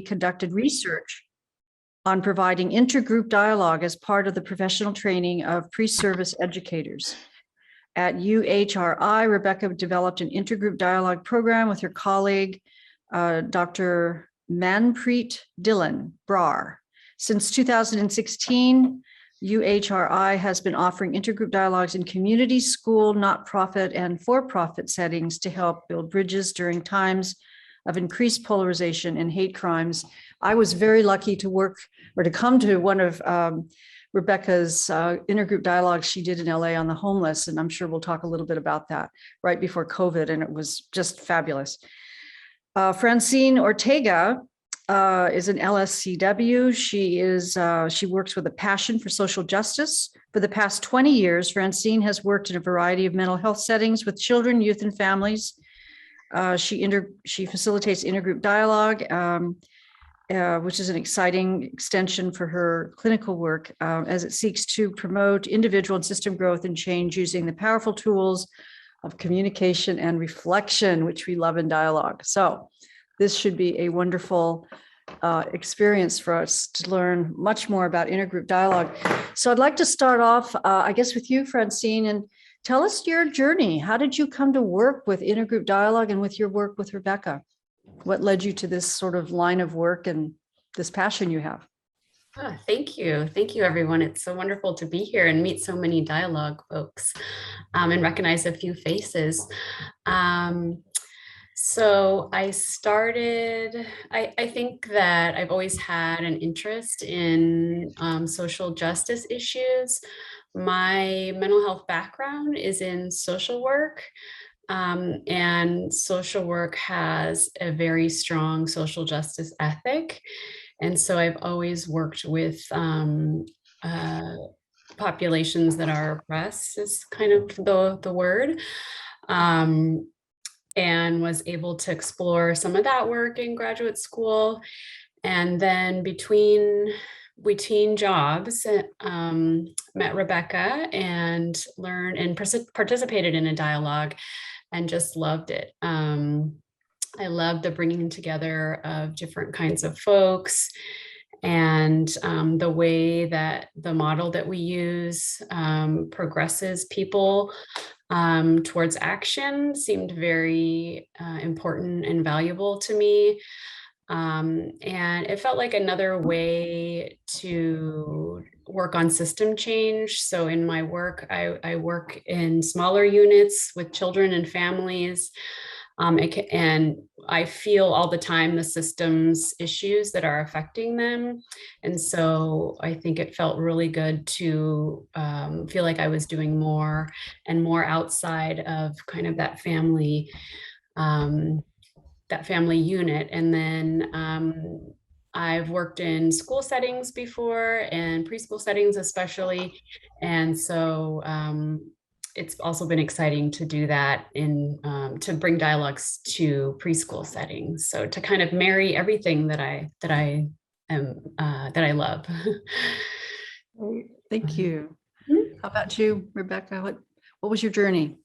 conducted research on providing intergroup dialogue as part of the professional training of pre-service educators. At UHRI, Rebecca developed an intergroup dialogue program with her colleague, Dr. Manpreet Dhillon Brar. Since 2016, UHRI has been offering intergroup dialogues in community, school, not-profit, and for-profit settings to help build bridges during times of increased polarization and hate crimes. I was very lucky to work or to come to one of Rebecca's intergroup dialogues she did in LA on the homeless, and I'm sure we'll talk a little bit about that right before COVID, and it was just fabulous. Francine Ortega is an LSCW. She works with a passion for social justice. For the past 20 years, Francine has worked in a variety of mental health settings with children, youth, and families. She facilitates intergroup dialogue, which is an exciting extension for her clinical work as it seeks to promote individual and system growth and change using the powerful tools of communication and reflection, which we love in dialogue. So this should be a wonderful experience for us to learn much more about intergroup dialogue. So I'd like to start off, I guess, with you, Francine, and tell us your journey. How did you come to work with intergroup dialogue and with your work with Rebecca? What led you to this sort of line of work and this passion you have? Oh, thank you. Thank you, everyone. It's so wonderful to be here and meet so many dialogue folks and recognize a few faces. So I started, I think that I've always had an interest in social justice issues. My mental health background is in social work. And social work has a very strong social justice ethic. And so I've always worked with populations that are oppressed, is kind of the word, and was able to explore some of that work in graduate school. And then between jobs, met Rebecca and learned and participated in a dialogue and just loved it. I loved the bringing together of different kinds of folks and the way that the model that we use progresses people towards action seemed very important and valuable to me. And it felt like another way to work on system change. So in my work, I work in smaller units with children and families. And I feel all the time the systems issues that are affecting them. And so I think it felt really good to feel like I was doing more and more outside of kind of that family unit. And then I've worked in school settings before and preschool settings especially. And so it's also been exciting to do that to bring dialogues to preschool settings. So to kind of marry everything that I love. Thank you. How about you, Rebecca? What was your journey?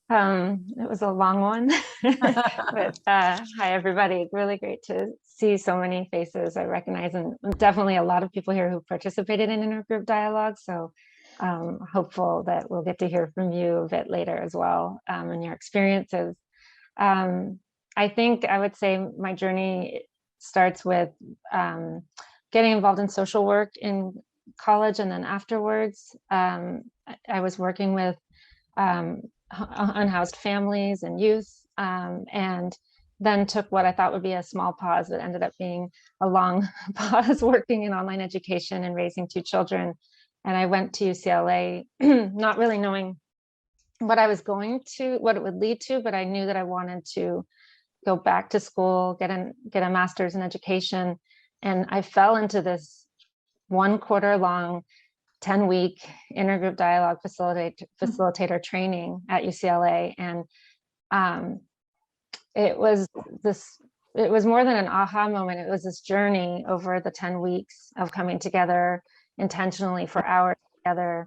It was a long one, but hi, everybody. Really great to see so many faces I recognize, and definitely a lot of people here who participated in intergroup dialogue. So hopeful that we'll get to hear from you a bit later as well and your experiences. I think I would say my journey starts with getting involved in social work in college, and then afterwards, I was working with unhoused families and youth, and then took what I thought would be a small pause, but ended up being a long pause working in online education and raising two children. And I went to UCLA, not really knowing what it would lead to, but I knew that I wanted to go back to school, get a master's in education. And I fell into this 1 quarter long 10-week intergroup dialogue facilitator training at UCLA. And it was more than an aha moment. It was this journey over the 10 weeks of coming together intentionally for hours together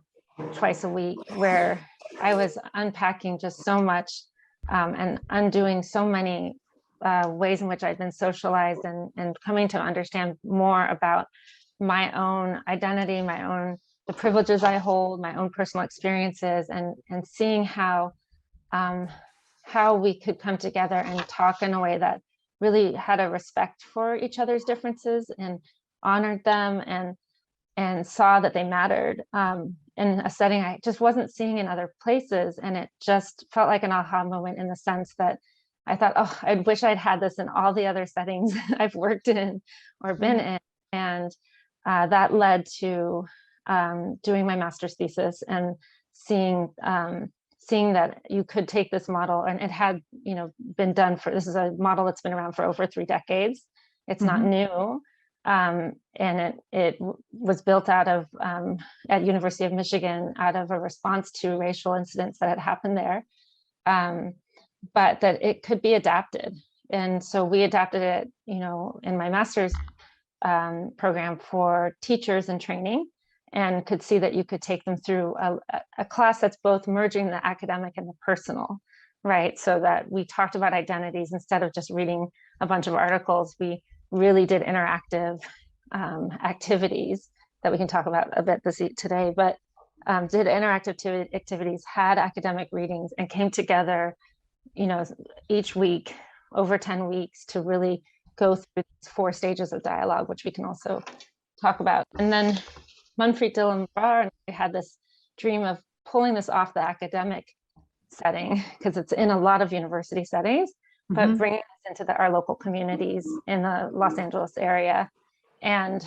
twice a week, where I was unpacking just so much and undoing so many ways in which I've been socialized and coming to understand more about my own identity, the privileges I hold, my own personal experiences, and seeing how we could come together and talk in a way that really had a respect for each other's differences and honored them and saw that they mattered in a setting I just wasn't seeing in other places. And it just felt like an aha moment in the sense that I thought, oh, I wish I'd had this in all the other settings I've worked in or been in. And that led to doing my master's thesis and seeing that you could take this model, and it had, been done this is a model that's been around for over 3 decades. It's not new. And it was built out of, at University of Michigan, out of a response to racial incidents that had happened there, but that it could be adapted. And so we adapted it, in my master's program for teachers in training, and could see that you could take them through a class that's both merging the academic and the personal, right? So that we talked about identities instead of just reading a bunch of articles. We really did interactive activities that we can talk about a bit today, but did interactive activities, had academic readings, and came together, each week over 10 weeks to really go through these 4 stages of dialogue, which we can also talk about. And then Manpreet Dhillon and I had this dream of pulling this off the academic setting, because it's in a lot of university settings, but bringing this into our local communities in the Los Angeles area. And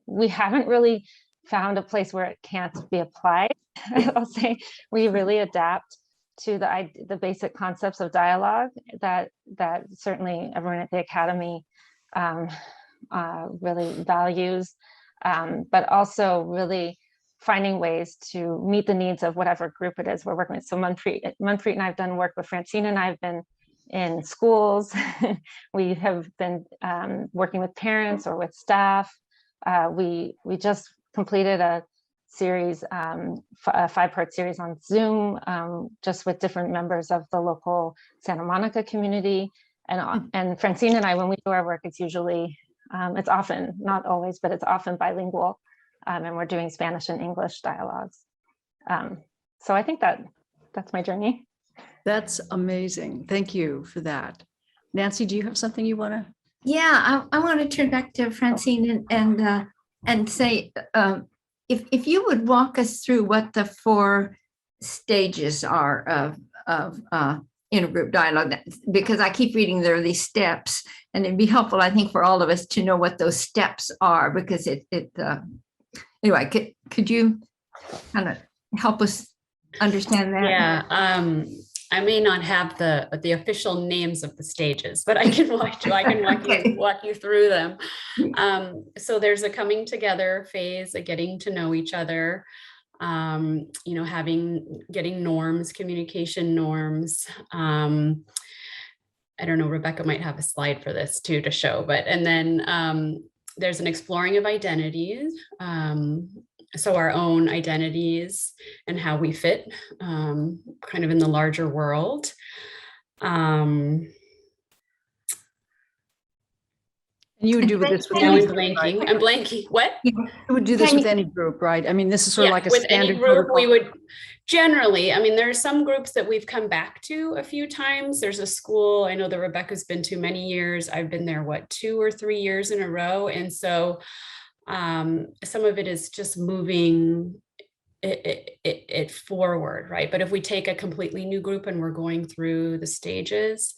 we haven't really found a place where it can't be applied. I'll say we really adapt to the basic concepts of dialogue that certainly everyone at the Academy really values, but also really finding ways to meet the needs of whatever group it is we're working with. So Manpreet and I have done work with Francine, and I've been in schools. We have been working with parents or with staff. We just completed a series, a 5-part series on Zoom, just with different members of the local Santa Monica community. And Francine and I, when we do our work, it's usually, it's often, not always, but it's often bilingual. And we're doing Spanish and English dialogues. So I think that's my journey. That's amazing. Thank you for that. Nancy, do you have something you want to? Yeah, I want to turn back to Francine and say, if you would walk us through what the 4 stages are of intergroup dialogue, because I keep reading there are these steps, and it'd be helpful, I think, for all of us to know what those steps are, because anyway, could you kind of help us understand that? Yeah, I may not have the official names of the stages, but I can walk you through them. So there's a coming together phase, a getting to know each other, getting norms, communication norms. I don't know, Rebecca might have a slide for this too to show, and then there's an exploring of identities. So our own identities and how we fit kind of in the larger world. And you would do with this with Now any I'm group, blanking. right? I'm blanking. What? You would do this with any group, right? I mean, this is sort of like a with standard any group, protocol. we would generally, I mean, there are some groups that we've come back to a few times. There's a school, I know that Rebecca's been to many years. I've been there, 2 or 3 years in a row. And so some of it is just moving it forward, right? But if we take a completely new group and we're going through the stages,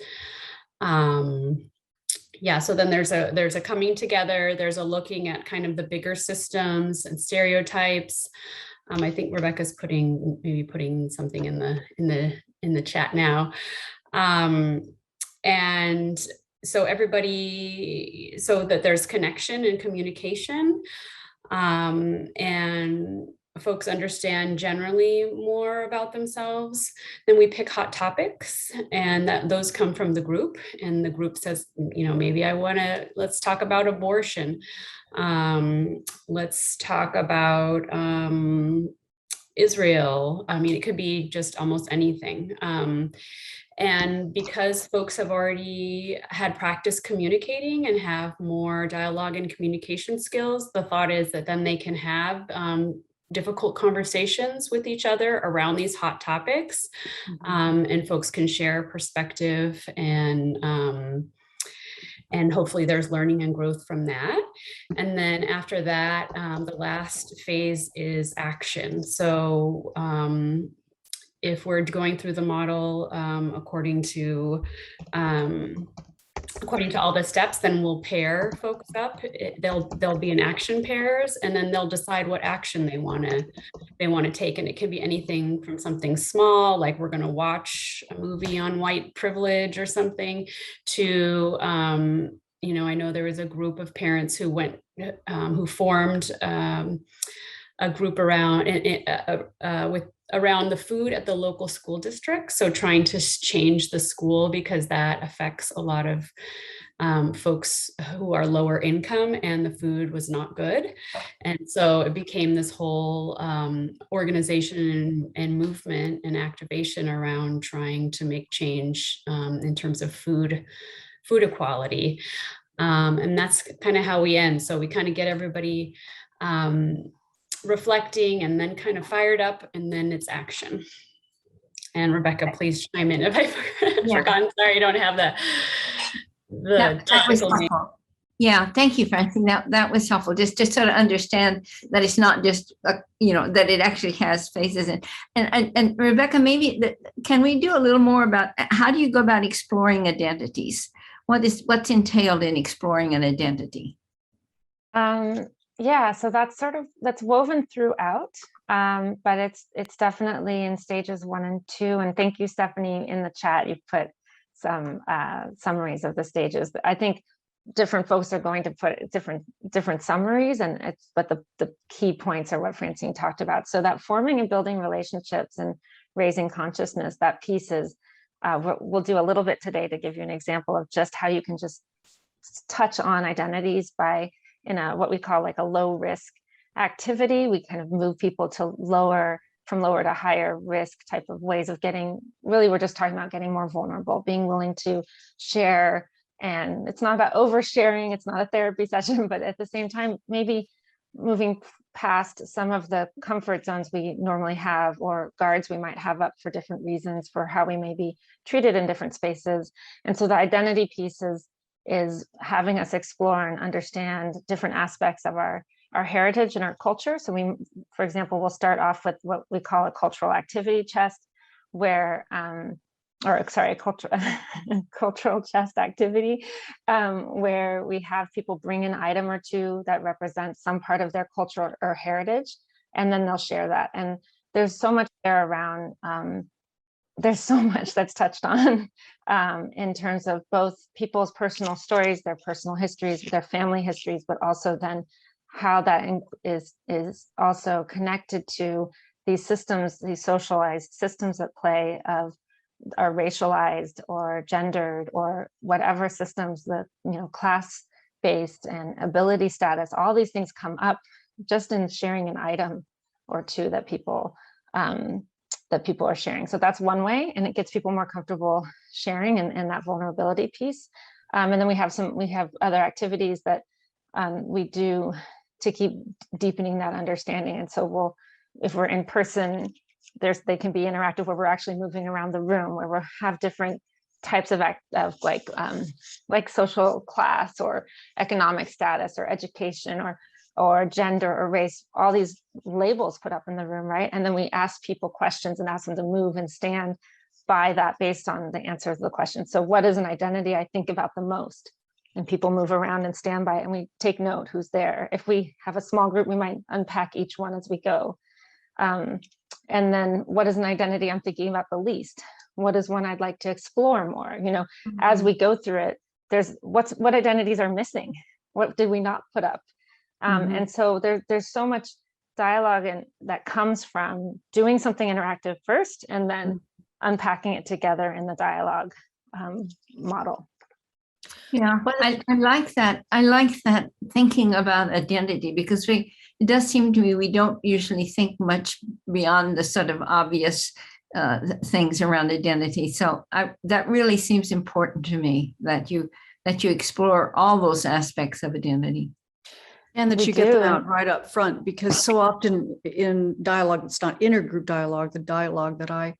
so then there's a coming together, there's a looking at kind of the bigger systems and stereotypes. I think Rebecca's putting something in the chat now. And so everybody, so that there's connection and communication, and folks understand generally more about themselves. Then we pick hot topics, and those come from the group, and the group says, maybe let's talk about abortion. Let's talk about Israel. I mean, it could be just almost anything. And because folks have already had practice communicating and have more dialogue and communication skills, the thought is that then they can have difficult conversations with each other around these hot topics, and folks can share perspective, and hopefully there's learning and growth from that. And then after that, the last phase is action. So if we're going through the model according to all the steps, then we'll pair folks up. They'll be in action pairs, and then they'll decide what action they want to take. And it can be anything from something small, like we're going to watch a movie on white privilege or something, to I know there was a group of parents who formed a group around around the food at the local school district. So trying to change the school, because that affects a lot of folks who are lower income, and the food was not good. And so it became this whole organization and movement and activation around trying to make change in terms of food equality. And that's kind of how we end. So we kind of get everybody reflecting and then kind of fired up, and then it's action. And Rebecca, please chime in if I've forgotten. Sorry, you don't have the that was helpful. Yeah, thank you, Francine. That was helpful. Just to sort of understand that it's not just that it actually has phases. And Rebecca, maybe can we do a little more about how do you go about exploring identities? What's entailed in exploring an identity? Yeah, so that's woven throughout, but it's definitely in stages 1 and 2. And thank you, Stephanie, in the chat, you've put some summaries of the stages. I think different folks are going to put different summaries, but the key points are what Francine talked about. So that forming and building relationships and raising consciousness, that piece is, we'll do a little bit today to give you an example of just how you can just touch on identities by in what we call like a low risk activity. We kind of move people to from lower to higher risk type of ways of we're just talking about getting more vulnerable, being willing to share. And it's not about oversharing, it's not a therapy session, but at the same time, maybe moving past some of the comfort zones we normally have, or guards we might have up for different reasons for how we may be treated in different spaces. And so the identity piece is having us explore and understand different aspects of our heritage and our culture. So we, for example, we'll start off with what we call a cultural activity chest, where, cultural chest activity, where we have people bring an item or two that represents some part of their culture or heritage, and then they'll share that. And there's so much there around, there's so much that's touched on in terms of both people's personal stories, their personal histories, their family histories, but also then how that is also connected to these systems, these socialized systems at play of are racialized or gendered or whatever systems, that class-based and ability status, all these things come up just in sharing an item or two that people are sharing. So that's one way, and it gets people more comfortable sharing and that vulnerability piece. And then we have other activities that we do to keep deepening that understanding. And so if we're in person, they can be interactive, where we're actually moving around the room, where we have different types of like social class or economic status or education or gender or race, all these labels put up in the room, right? And then we ask people questions and ask them to move and stand by that based on the answer to the question. So what is an identity I think about the most? And people move around and stand by it, and we take note who's there. If we have a small group, we might unpack each one as we go. And then what is an identity I'm thinking about the least? What is one I'd like to explore more? As we go through it, there's what identities are missing? What did we not put up? And so there's so much dialogue that comes from doing something interactive first, and then unpacking it together in the dialogue model. Yeah, I like that. I like that thinking about identity, because it does seem to me we don't usually think much beyond the sort of obvious things around identity. So that really seems important to me, that you explore all those aspects of identity. And that We you get them do. out right up front, because so often in dialogue, it's not intergroup dialogue, the dialogue that I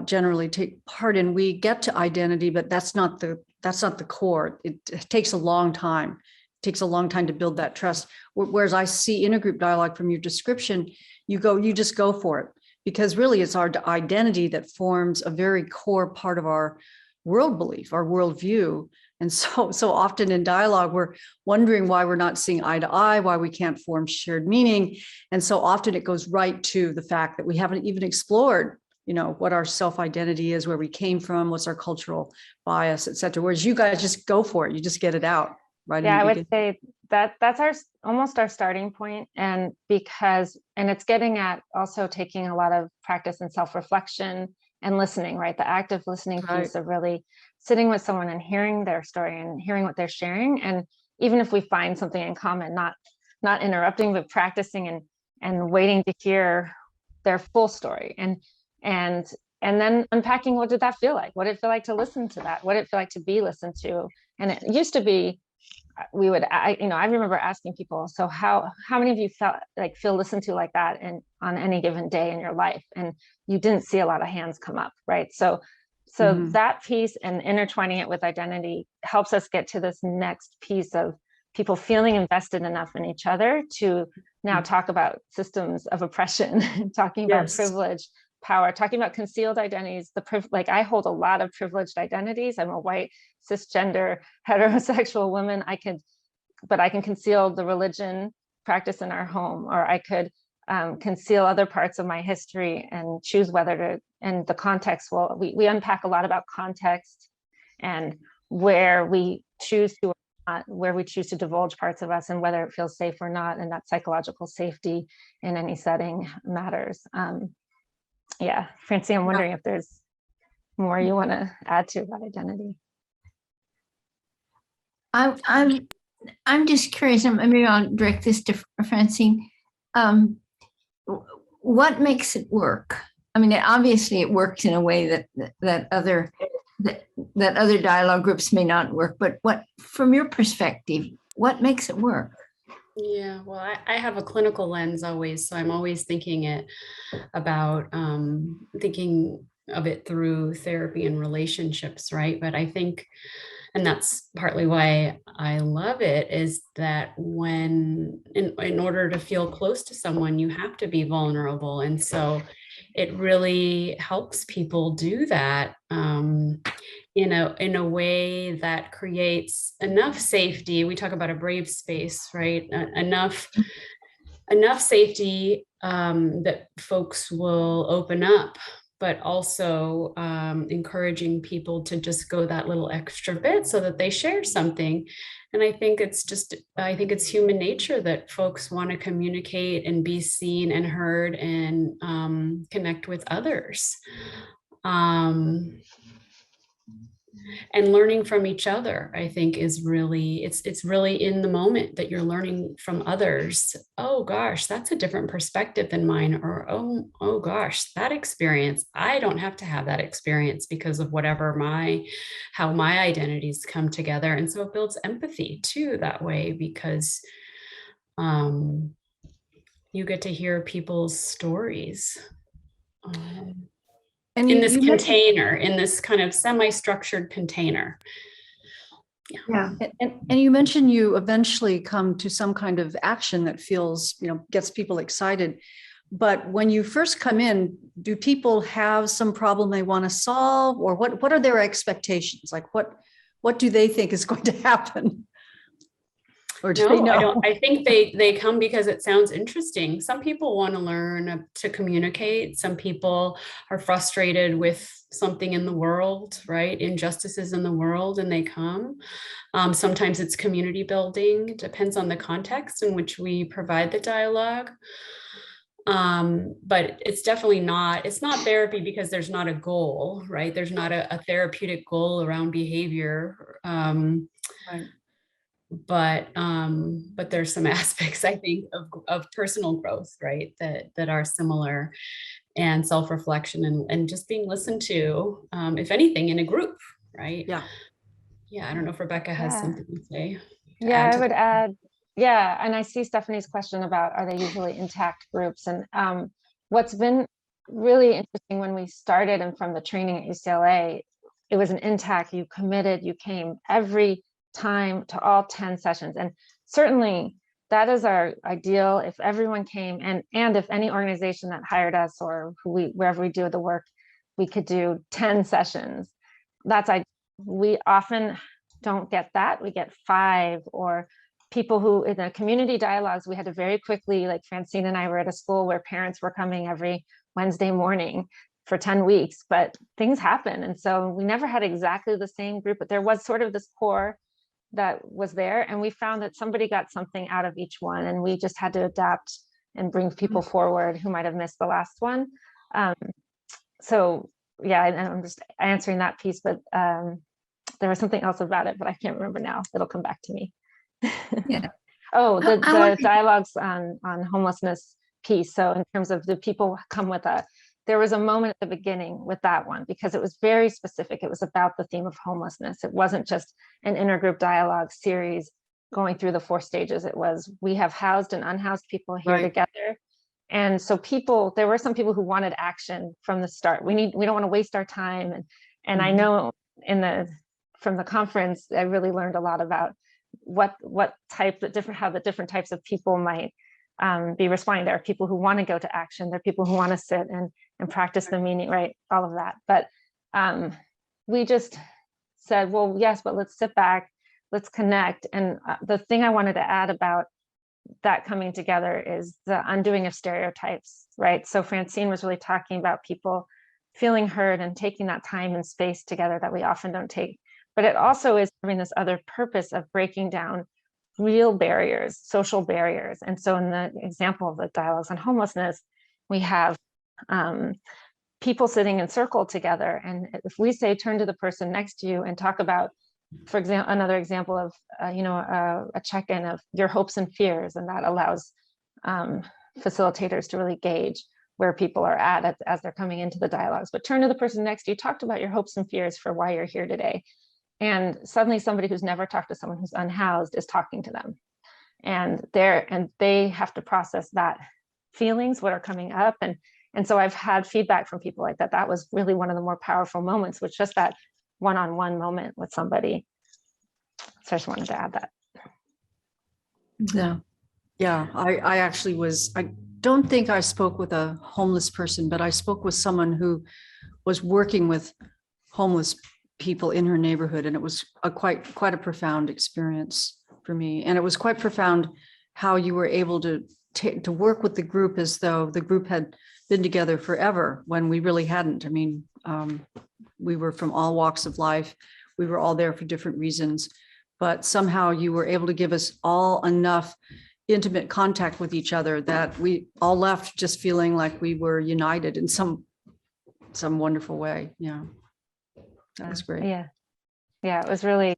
generally take part in, we get to identity, but that's not the core. It takes a long time. It takes a long time to build that trust. Whereas I see intergroup dialogue from your description, you just go for it, because really it's our identity that forms a very core part of our world belief, our worldview. And so often in dialogue, we're wondering why we're not seeing eye to eye, why we can't form shared meaning. And so often it goes right to the fact that we haven't even explored, what our self-identity is, where we came from, what's our cultural bias, et cetera. Whereas you guys just go for it. You just get it out right in Yeah, the I would beginning. say that's almost our starting point. And it's getting at also taking a lot of practice and self-reflection and listening, right? The active listening Right. piece of really sitting with someone and hearing their story and hearing what they're sharing. And even if we find something in common, not interrupting, but practicing and waiting to hear their full story. And then unpacking, what did that feel like? What did it feel like to listen to that? What did it feel like to be listened to? And it used to be, I remember asking people, so how many of you feel listened to like that on any given day in your life? And you didn't see a lot of hands come up, right? So Mhm. that piece and intertwining it with identity helps us get to this next piece of people feeling invested enough in each other to now talk about systems of oppression, talking about Yes. privilege, power, talking about concealed identities. I hold a lot of privileged identities. I'm a white, cisgender, heterosexual woman. I can conceal the religion practice in our home, or I could conceal other parts of my history and choose whether to, and the context we unpack a lot about context and where we choose to where we choose to divulge parts of us and whether it feels safe or not, and that psychological safety in any setting matters. Yeah, Francine, I'm wondering if there's more you want to add to about identity. I'm just curious, and maybe I'll direct this to Francine. What makes it work? I mean, obviously it works in a way that other dialogue groups may not work, but from your perspective, what makes it work? Yeah, well, I have a clinical lens always, so I'm always thinking of it through therapy and relationships, right? But I think, and that's partly why I love it, is that when in order to feel close to someone, you have to be vulnerable. And so it really helps people do that in a way that creates enough safety. We talk about a brave space, right? Enough safety that folks will open up, but also encouraging people to just go that little extra bit so that they share something. And I think it's human nature that folks want to communicate and be seen and heard and connect with others. And learning from each other, I think, is really, it's really in the moment that you're learning from others. Oh gosh, that's a different perspective than mine. Or oh gosh, that experience, I don't have to have that experience because of how my identities come together. And so it builds empathy too that way, because you get to hear people's stories. And in this container, in this kind of semi-structured container. Yeah. And you mentioned you eventually come to some kind of action that feels, gets people excited. But when you first come in, do people have some problem they want to solve, or what are their expectations? Like what do they think is going to happen? Or do they know? I don't. I think they come because it sounds interesting. Some people want to learn to communicate. Some people are frustrated with something in the world, right? Injustices in the world, and they come. Sometimes it's community building. It depends on the context in which we provide the dialogue. But it's definitely it's not therapy because there's not a goal, right? There's not a therapeutic goal around behavior. Right. but there's some aspects, I think, of personal growth, right, that are similar, and self-reflection, and just being listened to, if anything, in a group, right? Yeah. Yeah, I don't know if Rebecca has Yeah. something to say. Yeah, add I to would that. add, yeah, and I see Stephanie's question about, are they usually intact groups? And what's been really interesting when we started and from the training at UCLA, it was an intact, you committed, you came every time to all 10 sessions. And certainly that is our ideal, if everyone came, and if any organization that hired us, or wherever we do the work, we could do 10 sessions. That's ideal. We often don't get that. We get 5, or people who in the community dialogues, we had to very quickly, like Francine and I were at a school where parents were coming every Wednesday morning for 10 weeks, but things happen. And so we never had exactly the same group, but there was sort of this core that was there. And we found that somebody got something out of each one, and we just had to adapt and bring people forward who might have missed the last one. So yeah, and I'm just answering that piece, but there was something else about it, but I can't remember now. It'll come back to me. Yeah. Oh, I the want- dialogues on homelessness piece. So in terms of the people come with us, there was a moment at the beginning with that one, because it was very specific. It was about the theme of homelessness. It wasn't just an intergroup dialogue series going through the 4 stages. It was, we have housed and unhoused people here Right. together. And so there were some people who wanted action from the start. We don't want to waste our time. And I know from the conference, I really learned a lot about how the different types of people might be responding. There are people who want to go to action. There are people who want to sit and practice the meaning, right? All of that. But we just said, well, yes, but let's sit back, let's connect. And the thing I wanted to add about that coming together is the undoing of stereotypes, right? So Francine was really talking about people feeling heard and taking that time and space together that we often don't take. But it also is having this other purpose of breaking down real barriers, social barriers. And so in the example of the dialogues on homelessness, we have people sitting in circle together. And if we say, turn to the person next to you and talk about, for example, another example of, a check-in of your hopes and fears, and that allows facilitators to really gauge where people are at as they're coming into the dialogues. But turn to the person next to you, talked about your hopes and fears for why you're here today. And suddenly somebody who's never talked to someone who's unhoused is talking to them. And they have to process that feelings, what are coming up. And so I've had feedback from people like that. That was really one of the more powerful moments, was just that one-on-one moment with somebody. So I just wanted to add that. Yeah. Yeah, I actually I don't think I spoke with a homeless person, but I spoke with someone who was working with homeless people in her neighborhood. And it was quite a profound experience for me. And it was quite profound how you were able to work with the group as though the group had been together forever, when we really hadn't. I mean, we were from all walks of life. We were all there for different reasons, but somehow you were able to give us all enough intimate contact with each other that we all left just feeling like we were united in some wonderful way. Yeah, that was great. Yeah, it was really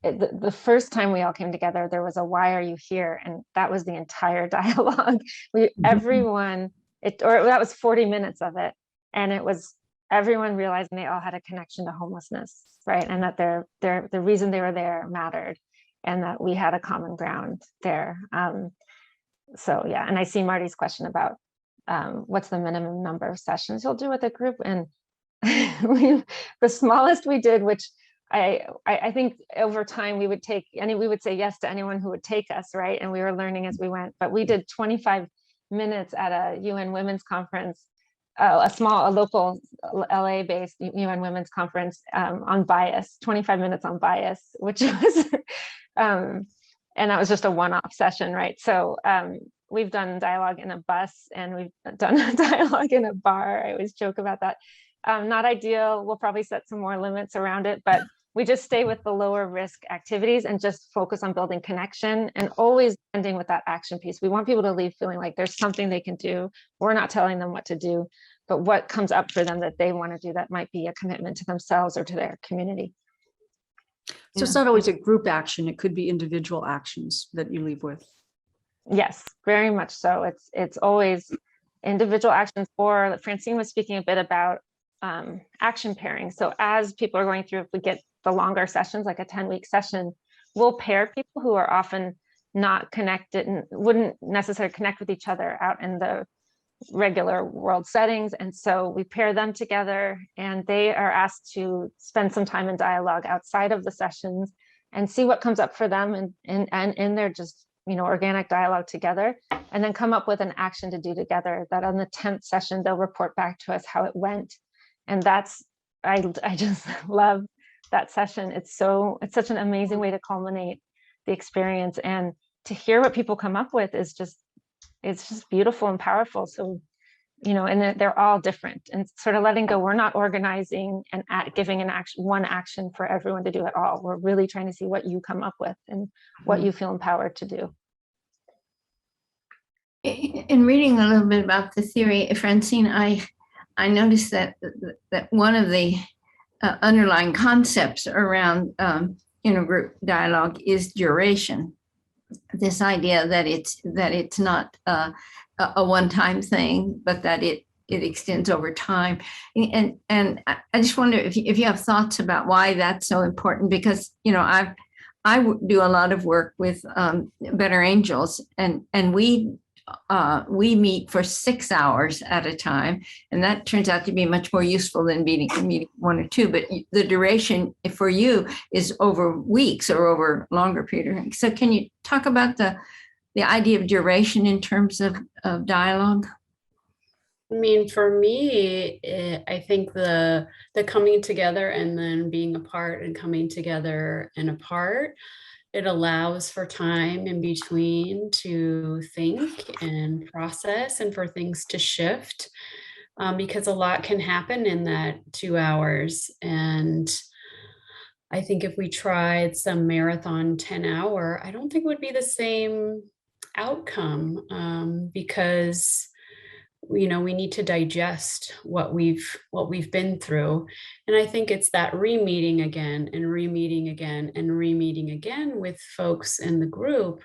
the first time we all came together, there was a "why are you here?" and that was the entire dialogue. Everyone, that was 40 minutes of it, and it was everyone realizing they all had a connection to homelessness, right? And that the reason they were there mattered, and that we had a common ground there. So yeah, and I see Marty's question about what's the minimum number of sessions you'll do with a group, and the smallest we did, which I think over time we would say yes to anyone who would take us, right? And we were learning as we went, but we did 25 minutes at a UN Women's Conference, a local LA-based UN Women's Conference on bias, 25 minutes on bias, which was, and that was just a one-off session, right? So we've done dialogue in a bus, and we've done dialogue in a bar. I always joke about that. Not ideal. We'll probably set some more limits around it, but we just stay with the lower risk activities and just focus on building connection, and always ending with that action piece. We want people to leave feeling like there's something they can do. We're not telling them what to do, but what comes up for them that they want to do that might be a commitment to themselves or to their community. So it's not always a group action. It could be individual actions that you leave with. Yes, very much so. It's always individual actions, or Francine was speaking a bit about action pairing. So as people are going through, if we get the longer sessions, like a 10-week session, we'll pair people who are often not connected and wouldn't necessarily connect with each other out in the regular world settings. And so we pair them together, and they are asked to spend some time in dialogue outside of the sessions and see what comes up for them, and in their just, you know, organic dialogue together, and then come up with an action to do together, that on the 10th session, they'll report back to us how it went. And that's, I just love that session. It's such an amazing way to culminate the experience, and to hear what people come up with is just, it's just beautiful and powerful. So, you know, and they're all different, and sort of letting go. We're not organizing and giving one action for everyone to do it all. We're really trying to see what you come up with and what you feel empowered to do. In reading a little bit about the theory, Francine, I noticed that one of the underlying concepts around intergroup dialogue is duration. This idea that it's not a one-time thing, but that it extends over time. And I just wonder if you have thoughts about why that's so important, because, you know, I do a lot of work with Better Angels, and we meet for 6 hours at a time, and that turns out to be much more useful than meeting 1 or 2. But the duration for you is over weeks or over longer period. So can you talk about the idea of duration in terms of dialogue? I mean, for me, I think the coming together and then being apart and coming together and apart, it allows for time in between to think and process, and for things to shift, because a lot can happen in that 2 hours. And I think if we tried some marathon 10-hour, I don't think it would be the same outcome, because, you know, we need to digest what we've been through. And I think it's that re-meeting again and re-meeting again and re-meeting again with folks in the group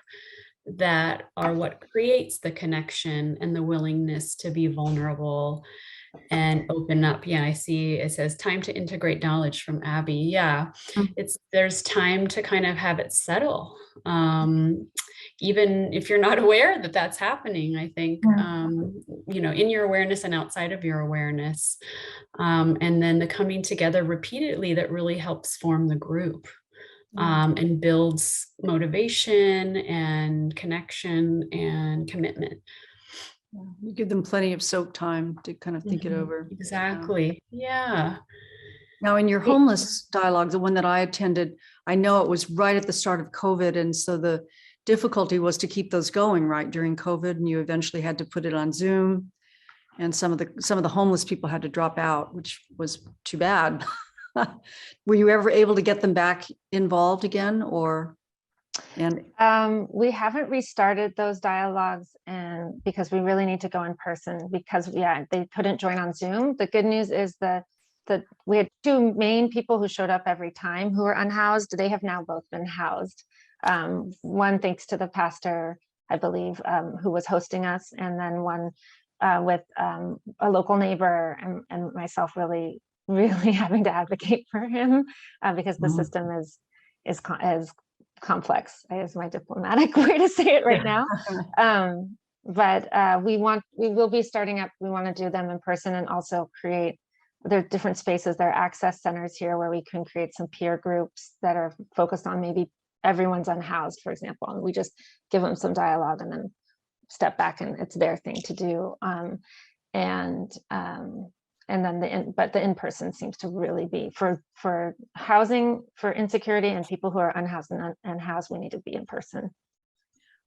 that are what creates the connection and the willingness to be vulnerable and open up. Yeah, I see it says time to integrate knowledge from Abby. Yeah, there's time to kind of have it settle. Even if you're not aware that that's happening, I think, you know, in your awareness and outside of your awareness. And then the coming together repeatedly that really helps form the group, and builds motivation and connection and commitment. You give them plenty of soak time to kind of think it over. Exactly. Yeah. Now, in your homeless dialogue, the one that I attended, I know it was right at the start of COVID. And so the difficulty was to keep those going right during COVID, and you eventually had to put it on Zoom. And some of the homeless people had to drop out, which was too bad. Were you ever able to get them back involved again, or? And we haven't restarted those dialogues, and because we really need to go in person, because they couldn't join on Zoom. The good news is that we had 2 main people who showed up every time who were unhoused. They have now both been housed. One thanks to the pastor, I believe, who was hosting us, and then one with a local neighbor and myself really having to advocate for him, because the system is complex, is my diplomatic way to say it right now. But we will be starting up. We want to do them in person, and also create, there are different spaces. There are access centers here where we can create some peer groups that are focused on maybe everyone's unhoused, for example, and we just give them some dialogue and then step back, and it's their thing to do. And then but the in-person seems to really be for housing, for insecurity, and people who are unhoused and housed, we need to be in person.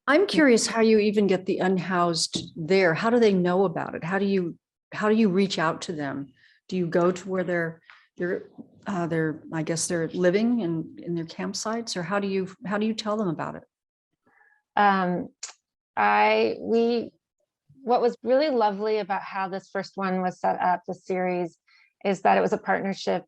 I'm curious how you even get the unhoused there. How do they know about it? How do you reach out to them? Do you go to where they're I guess they're living in their campsites, or how do you tell them about it? What was really lovely about how this first one was set up, the series, is that it was a partnership,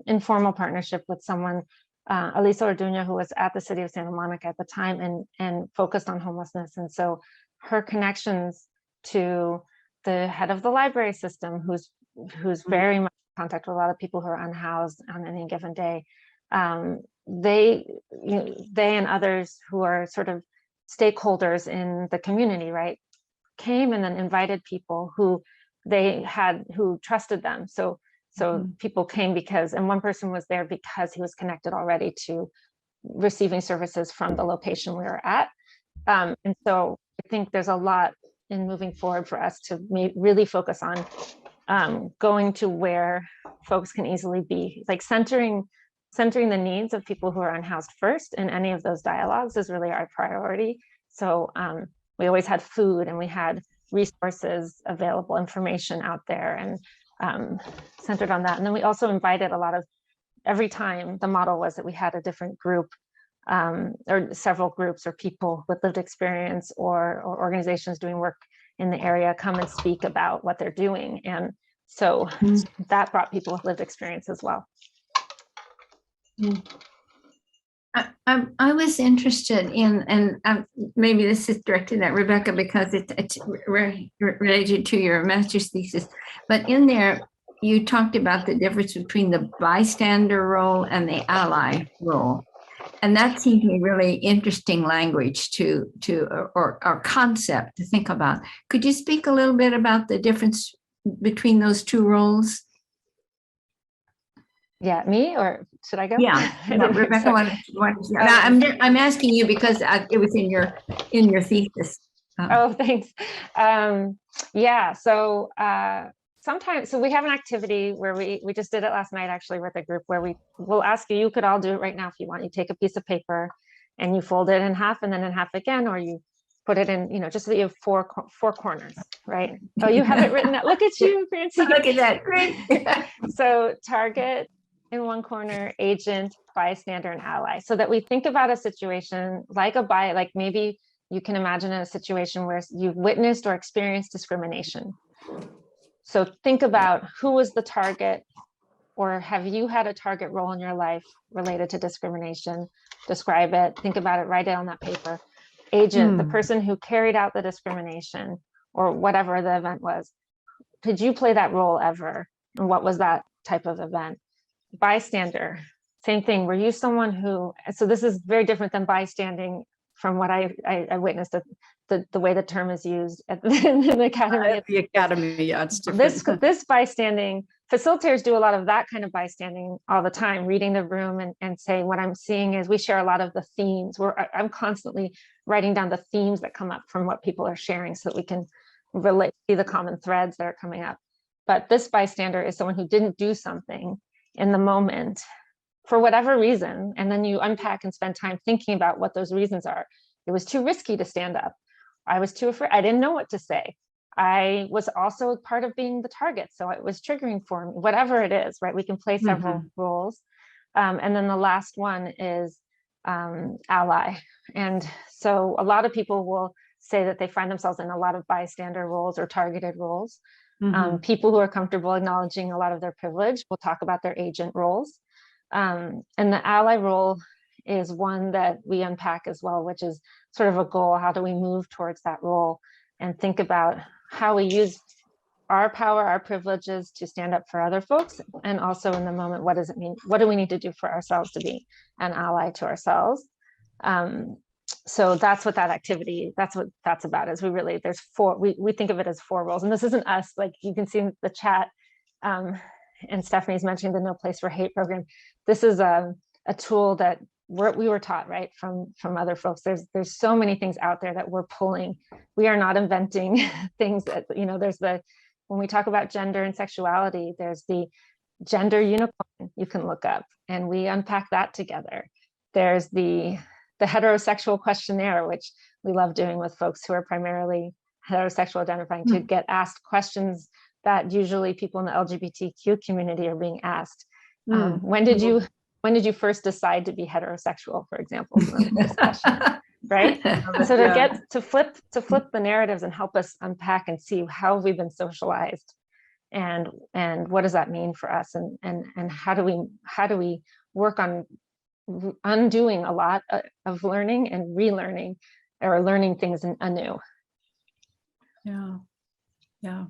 informal partnership with someone Elisa Orduña, who was at the city of Santa Monica at the time and focused on homelessness. And so her connections to the head of the library system, who's very much in contact with a lot of people who are unhoused on any given day. They and others who are sort of stakeholders in the community, right, came and then invited people who trusted them. So people came because, and one person was there because he was connected already to receiving services from the location we were at. And so I think there's a lot in moving forward for us to really focus on going to where folks can easily be, like centering the needs of people who are unhoused first in any of those dialogues is really our priority. So we always had food and we had resources available, information out there, and centered on that. And then we also invited every time the model was that we had a different group or several groups or people with lived experience or organizations doing work in the area come and speak about what they're doing. And so that brought people with lived experience as well. I was interested in, and maybe this is directed at Rebecca because it's related to your master's thesis, but in there you talked about the difference between the bystander role and the ally role. And that seemed to me really interesting language or concept to think about. Could you speak a little bit about the difference between those two roles? Yeah, me, or should I go? Yeah, no, Rebecca. I'm asking you because it was in your thesis. Oh, thanks. Yeah, so sometimes, so we have an activity where we just did it last night actually with a group where we'll ask you could all do it right now if you want. You take a piece of paper and you fold it in half and then in half again, or you put it in, just so that you have four corners, right? Oh, you have it written out. Look at you, Francine. Look at that, great. So target in one corner, agent, bystander, and ally, so that we think about a situation like maybe you can imagine a situation where you've witnessed or experienced discrimination. So think about who was the target, or have you had a target role in your life related to discrimination? Describe it, think about it, write it on that paper. Agent, the person who carried out the discrimination or whatever the event was. Did you play that role ever? And what was that type of event? Bystander, same thing. Were you someone who, so this is very different than bystanding from what I witnessed, the way the term is used in the academy. The academy, yeah, it's different. This bystanding, facilitators do a lot of that kind of bystanding all the time, reading the room and saying, what I'm seeing is we share a lot of the themes. I'm constantly writing down the themes that come up from what people are sharing so that we can see the common threads that are coming up. But this bystander is someone who didn't do something in the moment for whatever reason, and then you unpack and spend time thinking about what those reasons are. It was too risky to stand up. I was too afraid. I didn't know what to say. I was also part of being the target, so it was triggering for me. Whatever it is, right? We can play several roles, and then the last one is ally. And so a lot of people will say that they find themselves in a lot of bystander roles or targeted roles. People who are comfortable acknowledging a lot of their privilege will talk about their agent roles. And the ally role is one that we unpack as well, which is sort of a goal. How do we move towards that role and think about how we use our power, our privileges to stand up for other folks? And also in the moment, what does it mean? What do we need to do for ourselves to be an ally to ourselves? So that's what that activity, that's what that's about, is there's four, we think of it as four roles. And this isn't us, like you can see in the chat, and Stephanie's mentioning the No Place for Hate program. This is a tool that we were taught, right, from other folks. There's so many things out there that we're pulling. We are not inventing things that, when we talk about gender and sexuality, there's the gender unicorn you can look up, and we unpack that together. There's the heterosexual questionnaire, which we love doing with folks who are primarily heterosexual identifying, to get asked questions that usually people in the LGBTQ community are being asked. When did you first decide to be heterosexual, for example? Right? So to get to flip the narratives and help us unpack and see how we've been socialized, and what does that mean for us, and how do we work on undoing a lot of learning and relearning or learning things anew. Yeah. Yeah.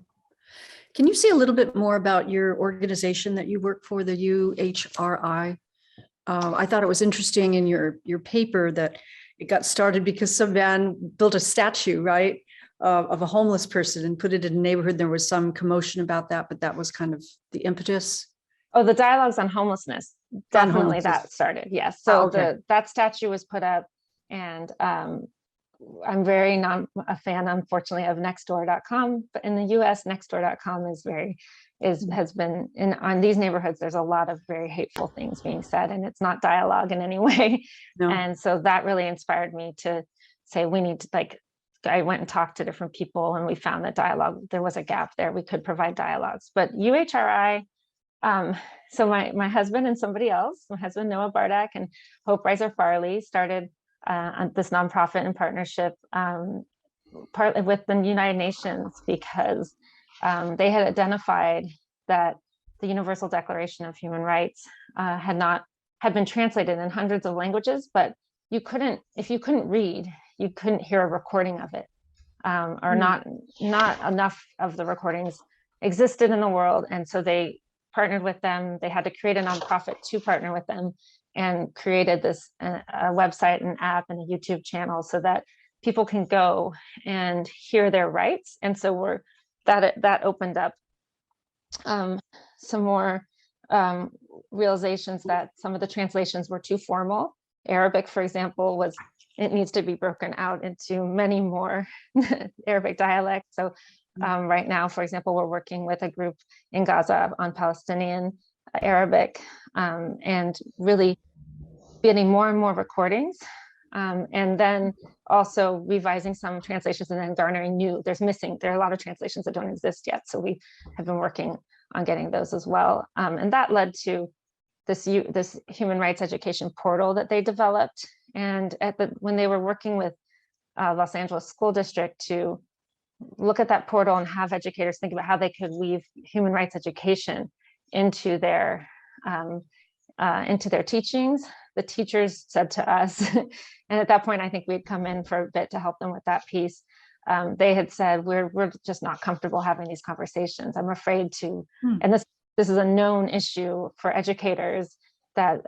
Can you say a little bit more about your organization that you work for, the UHRI? I thought it was interesting in your paper that it got started because some man built a statue, right, of a homeless person and put it in a neighborhood. There was some commotion about that, but that was kind of the impetus. Oh, the dialogues on homelessness, definitely homelessness. that started. Yes. So okay. that statue was put up, and I'm very not a fan, unfortunately, of nextdoor.com, but in the US, nextdoor.com has been on these neighborhoods. There's a lot of very hateful things being said, and it's not dialogue in any way. No. And so that really inspired me to say, we need to, like, I went and talked to different people, and we found that dialogue, there was a gap there. We could provide dialogues, but UHRI, so my husband and somebody else, my husband, Noah Bardak, and Hope Reiser Farley started this nonprofit in partnership, partly with the United Nations, because they had identified that the Universal Declaration of Human Rights had been translated in hundreds of languages, but if you couldn't read, you couldn't hear a recording of it, or not enough of the recordings existed in the world. And so they partnered with them. They had to create a nonprofit to partner with them, and created this a website, an app, and a YouTube channel so that people can go and hear their rights. And so that opened up some more realizations that some of the translations were too formal. Arabic, for example, it needs to be broken out into many more Arabic dialects. So right now, for example, we're working with a group in Gaza on Palestinian Arabic, and really getting more and more recordings, and then also revising some translations, and then garnering new. There are a lot of translations that don't exist yet, so we have been working on getting those as well. And that led to this human rights education portal that they developed. And when they were working with Los Angeles School District to look at that portal and have educators think about how they could weave human rights education into their teachings, the teachers said to us, and at that point, I think we'd come in for a bit to help them with that piece. They had said, we're just not comfortable having these conversations. I'm afraid to, and this is a known issue for educators that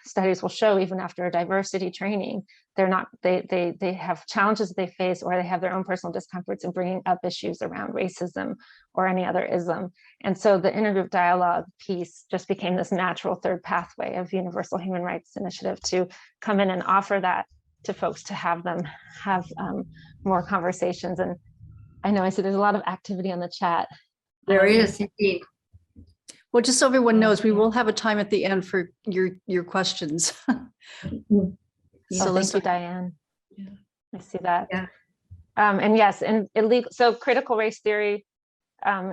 studies will show. Even after a diversity training, they have challenges that they face, or they have their own personal discomforts in bringing up issues around racism or any other ism. And so the intergroup dialogue piece just became this natural third pathway of Universal Human Rights Initiative to come in and offer that to folks, to have them have more conversations. And I know I see there's a lot of activity on the chat. There is indeed. Well, just so everyone knows, we will have a time at the end for your questions. So thank you, Diane. Yeah. I see that. Yeah. And yes, and illegal. So critical race theory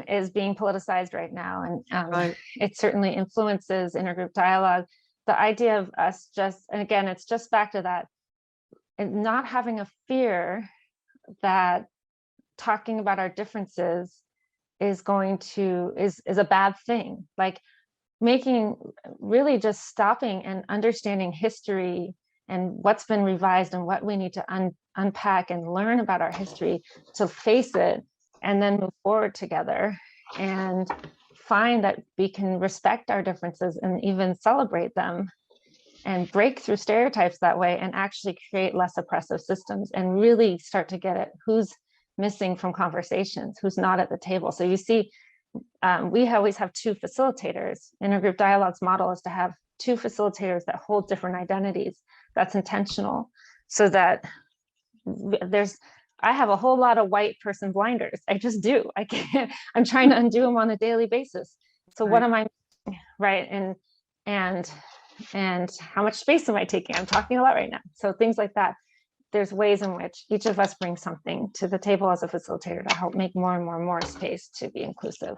is being politicized right now, and Right. it certainly influences intergroup dialogue. The idea of us and again, it's just back to that, and not having a fear that talking about our differences is a bad thing. Like really just stopping and understanding history and what's been revised and what we need to unpack and learn about our history, to face it and then move forward together and find that we can respect our differences and even celebrate them and break through stereotypes that way, and actually create less oppressive systems and really start to get at who's missing from conversations, who's not at the table. So you see, we always have two facilitators. Intergroup dialogues model is to have two facilitators that hold different identities. That's intentional, so that I have a whole lot of white person blinders. I just do. I can't, I'm trying to undo them on a daily basis. So what am I, right? And how much space am I taking? I'm talking a lot right now. So things like that. There's ways in which each of us brings something to the table as a facilitator to help make more and more space to be inclusive.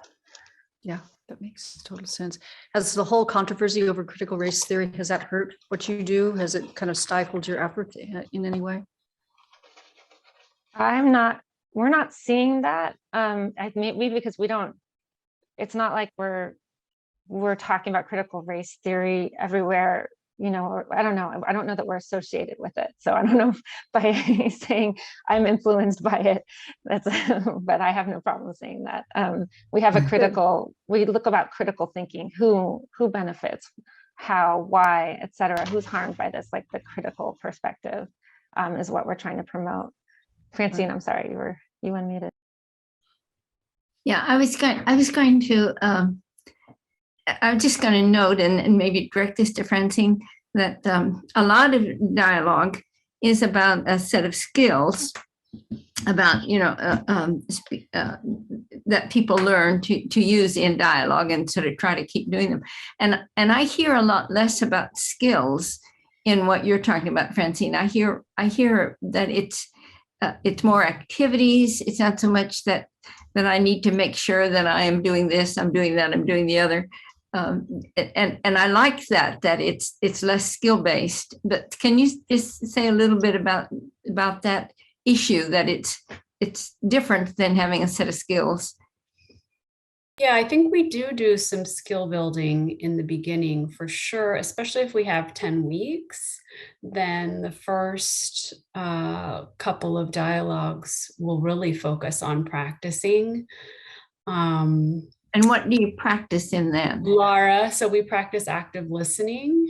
Yeah, that makes total sense. Has the whole controversy over critical race theory, has that hurt what you do? Has it kind of stifled your effort in any way? We're not seeing that. Maybe because it's not like we're talking about critical race theory everywhere or I don't know that we're associated with it. So I don't know if by saying I'm influenced by it, but I have no problem saying that. We have we look about critical thinking, who benefits, how, why, et cetera, who's harmed by this, like the critical perspective is what we're trying to promote. Francine, I'm sorry, you unmuted. Yeah, I was going to, I'm just going to note and maybe direct this to Francine that a lot of dialogue is about a set of skills about, that people learn to use in dialogue and sort of try to keep doing them. And I hear a lot less about skills in what you're talking about, Francine. I hear that it's more activities. It's not so much that I need to make sure that I am doing this, I'm doing that, I'm doing the other. And I like that it's less skill-based. But can you just say a little bit about that issue, that it's different than having a set of skills? Yeah, I think we do some skill building in the beginning for sure, especially if we have 10 weeks. Then the first couple of dialogues will really focus on practicing. And what do you practice in that? Laura, so we practice active listening,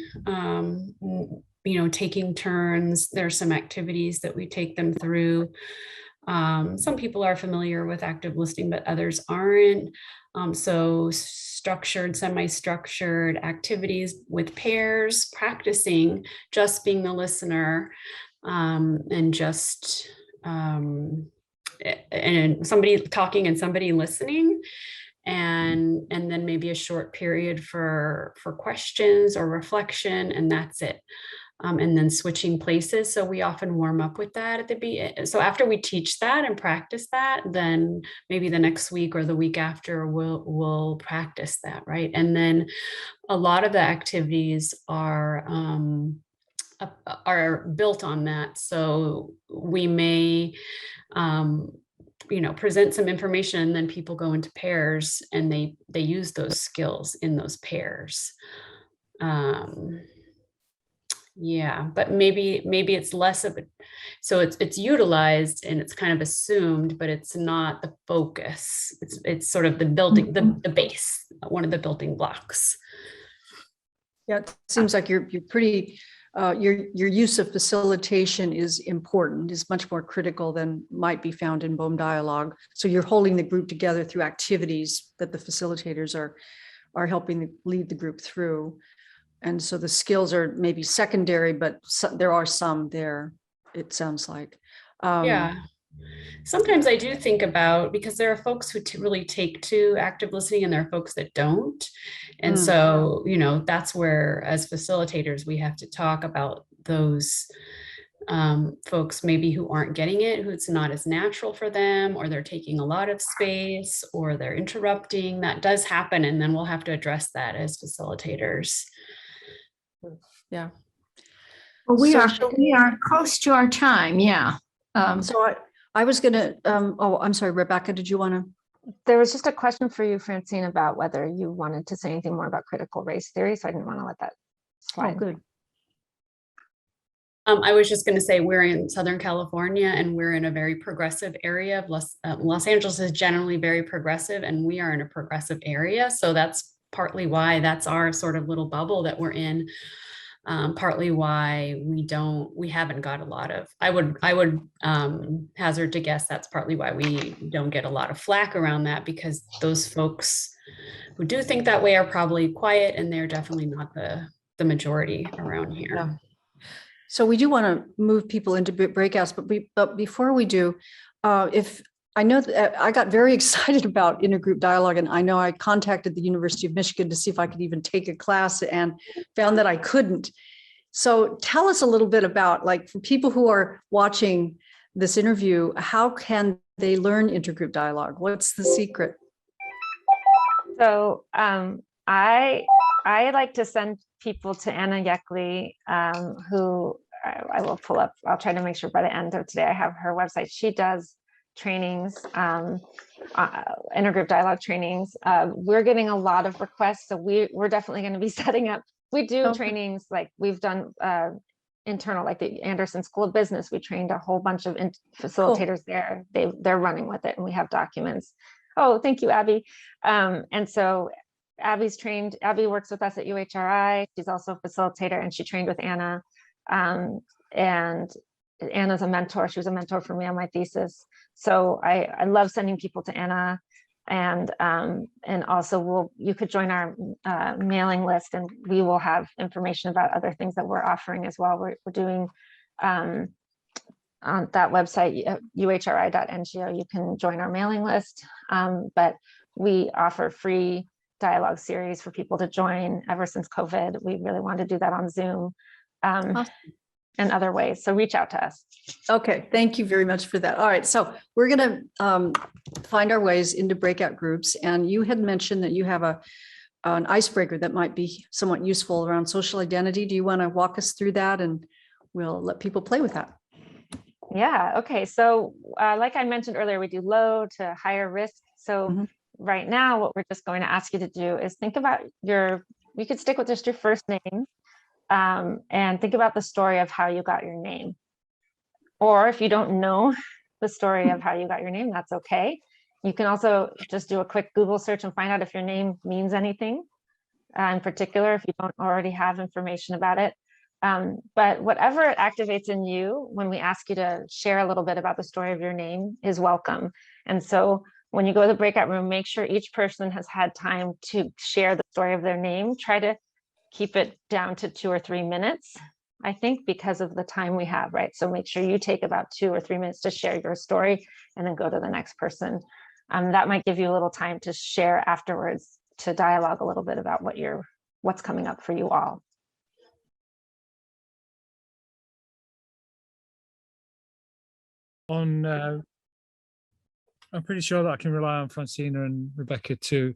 taking turns. There's some activities that we take them through. Some people are familiar with active listening, but others aren't. So structured, semi-structured activities with pairs, practicing just being the listener, and just and somebody talking and somebody listening. And then maybe a short period for questions or reflection, and that's it. And then switching places. So we often warm up with that at the beginning. So after we teach that and practice that, then maybe the next week or the week after we'll practice that, right? And then a lot of the activities are built on that. So we may present some information, and then people go into pairs and they use those skills in those pairs. Yeah, but maybe it's less of it. So it's utilized and it's kind of assumed, but it's not the focus. It's sort of the building, the base, one of the building blocks. Yeah, it seems like you're pretty, your use of facilitation is important, is much more critical than might be found in BOEM dialogue. So you're holding the group together through activities that the facilitators are helping lead the group through. And so the skills are maybe secondary, but there are some there, it sounds like. Yeah. Sometimes I do think about, because there are folks who really take to active listening and there are folks that don't. And so, that's where as facilitators, we have to talk about those folks maybe who aren't getting it, who it's not as natural for them, or they're taking a lot of space, or they're interrupting. That does happen. And then we'll have to address that as facilitators. Yeah. Well, we are close to our time. Yeah. So I was going to, I'm sorry, Rebecca, did you want to? There was just a question for you, Francine, about whether you wanted to say anything more about critical race theory. So I didn't want to let that slide. Oh, good. I was just going to say we're in Southern California and we're in a very progressive area of Los Angeles is generally very progressive, and we are in a progressive area. So that's partly why that's our sort of little bubble that we're in. Partly why we haven't got a lot of, I would hazard to guess that's partly why we don't get a lot of flack around that, because those folks who do think that way are probably quiet, and they're definitely not the majority around here. Yeah. So we do want to move people into breakouts, but before we do, if I know that I got very excited about intergroup dialogue, and I know I contacted the University of Michigan to see if I could even take a class and found that I couldn't. So tell us a little bit about, like, for people who are watching this interview, how can they learn intergroup dialogue? What's the secret? So I like to send people to Anna Yeckley, who I will pull up. I'll try to make sure by the end of today I have her website. She does trainings, intergroup dialogue trainings. We're getting a lot of requests, so we're definitely going to be setting up We do Okay. trainings, like we've done internal, like the Anderson School of Business. We trained a whole bunch of facilitators there. They're running with it, and we have documents. Oh, thank you, Abby. And so Abby works with us at UHRI. She's also a facilitator, and she trained with Anna. And Anna's a mentor. She was a mentor for me on my thesis. So I love sending people to Anna. And also you could join our mailing list, and we will have information about other things that we're offering as well. We're doing on that website, uhri.ngo, you can join our mailing list. But we offer free dialogue series for people to join. Ever since COVID, we really wanted to do that on Zoom and other ways. So reach out to us. Okay, thank you very much for that. All right, so we're going to find our ways into breakout groups. And you had mentioned that you have an icebreaker that might be somewhat useful around social identity. Do you want to walk us through that, and we'll let people play with that? Yeah, okay. So like I mentioned earlier, we do low to higher risk. So right now, what we're just going to ask you to do is think about you could stick with just your first name. And think about the story of how you got your name. Or if you don't know the story of how you got your name, that's okay. You can also just do a quick Google search and find out if your name means anything, in particular, if you don't already have information about it. But whatever it activates in you, when we ask you to share a little bit about the story of your name, is welcome. And so when you go to the breakout room, make sure each person has had time to share the story of their name. Try to keep it down to 2 or 3 minutes, I think, because of the time we have, right? So make sure you take about 2 or 3 minutes to share your story, and then go to the next person. That might give you a little time to share afterwards, to dialogue a little bit about what's coming up for you all. I'm pretty sure that I can rely on Francina and Rebecca to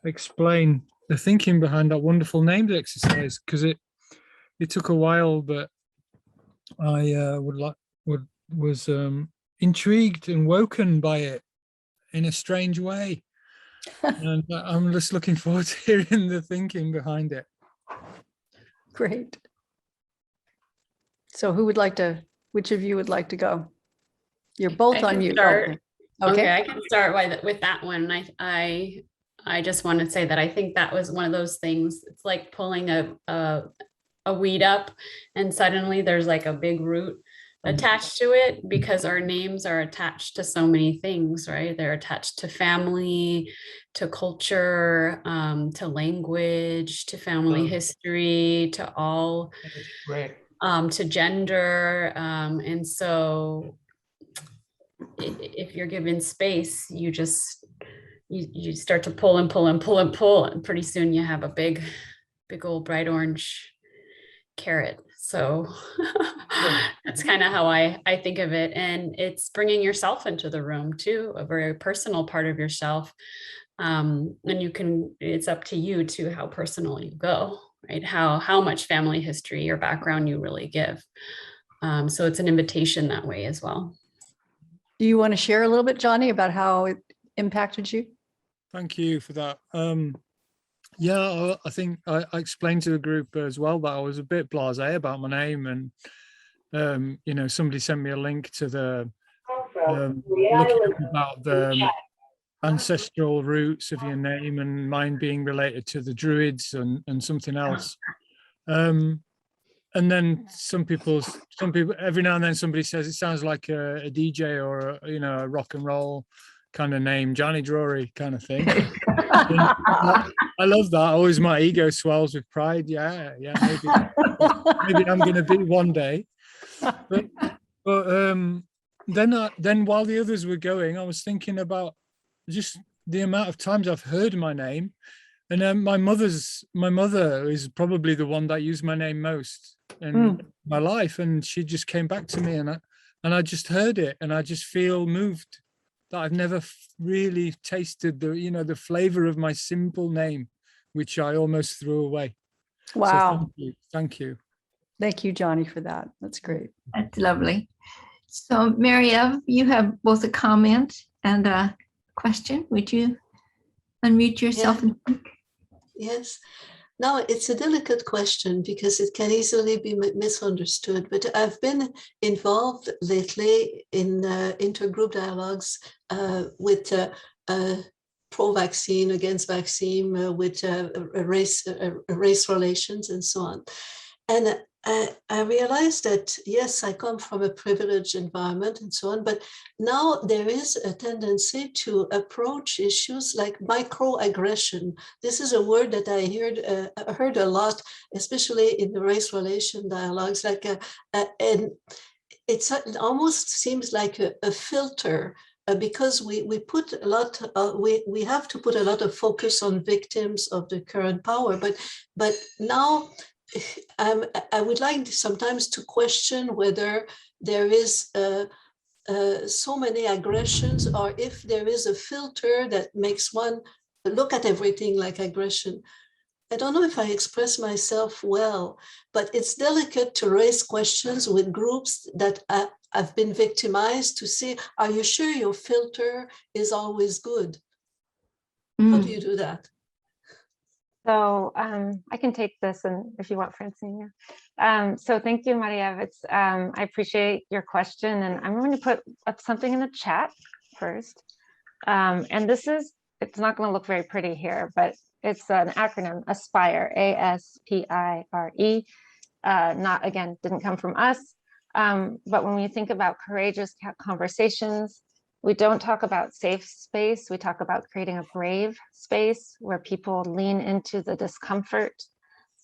explain the thinking behind that wonderful named exercise, because it took a while, but I was intrigued and woken by it in a strange way, and I'm just looking forward to hearing the thinking behind it. Great. So which of you would like to go? You're both on mute. Start. Okay. I can start with that one. I just want to say that I think that was one of those things. It's like pulling a weed up, and suddenly there's like a big root attached to it, because our names are attached to so many things, right? They're attached to family, to culture, to language, to family history, to all, to gender. And so if you're given space, you start to pull and pull and pull and pull, and pretty soon you have a big old bright orange carrot. So that's kind of how I think of it. And it's bringing yourself into the room too, a very personal part of yourself. And it's up to you to how personal you go, right? How much family history or background you really give. So it's an invitation that way as well. Do you want to share a little bit, Johnny, about how it impacted you? Thank you for that. Yeah, I think I explained to the group as well that I was a bit blasé about my name, and somebody sent me a link to the looking about the ancestral roots of your name, and mine being related to the Druids and something else. And then some people, every now and then somebody says it sounds like a DJ or a rock and roll kind of name, Johnny Drury kind of thing. I love that. Always my ego swells with pride. Yeah, maybe I'm going to be one day. But then while the others were going, I was thinking about just the amount of times I've heard my name. And my mother is probably the one that used my name most in my life, and she just came back to me, and I just heard it, and I just feel moved that I've never really tasted the flavor of my simple name, which I almost threw away. Wow. So thank you. Thank you, Johnny, for that. That's great. That's lovely. So Mary-Eve, you have both a comment and a question. Would you unmute yourself? Yes. Now, it's a delicate question because it can easily be misunderstood, but I've been involved lately in intergroup dialogues with pro-vaccine, against vaccine, with race relations and so on. And I realized that, yes, I come from a privileged environment and so on, but now there is a tendency to approach issues like microaggression. This is a word that I heard a lot, especially in the race relation dialogues, and it almost seems like a filter. Because we put a lot, we have to put a lot of focus on victims of the current power, but now I would like sometimes to question whether there is so many aggressions, or if there is a filter that makes one look at everything like aggression. I don't know if I express myself well, but it's delicate to raise questions with groups that have been victimized to say, are you sure your filter is always good? How do you do that? So I can take this, and if you want, Francine. Yeah. So thank you, Maria. I appreciate your question, and I'm going to put up something in the chat first. And it's not going to look very pretty here, but it's an acronym, ASPIRE, ASPIRE. Didn't come from us. But when we think about courageous conversations, we don't talk about safe space. We talk about creating a brave space where people lean into the discomfort,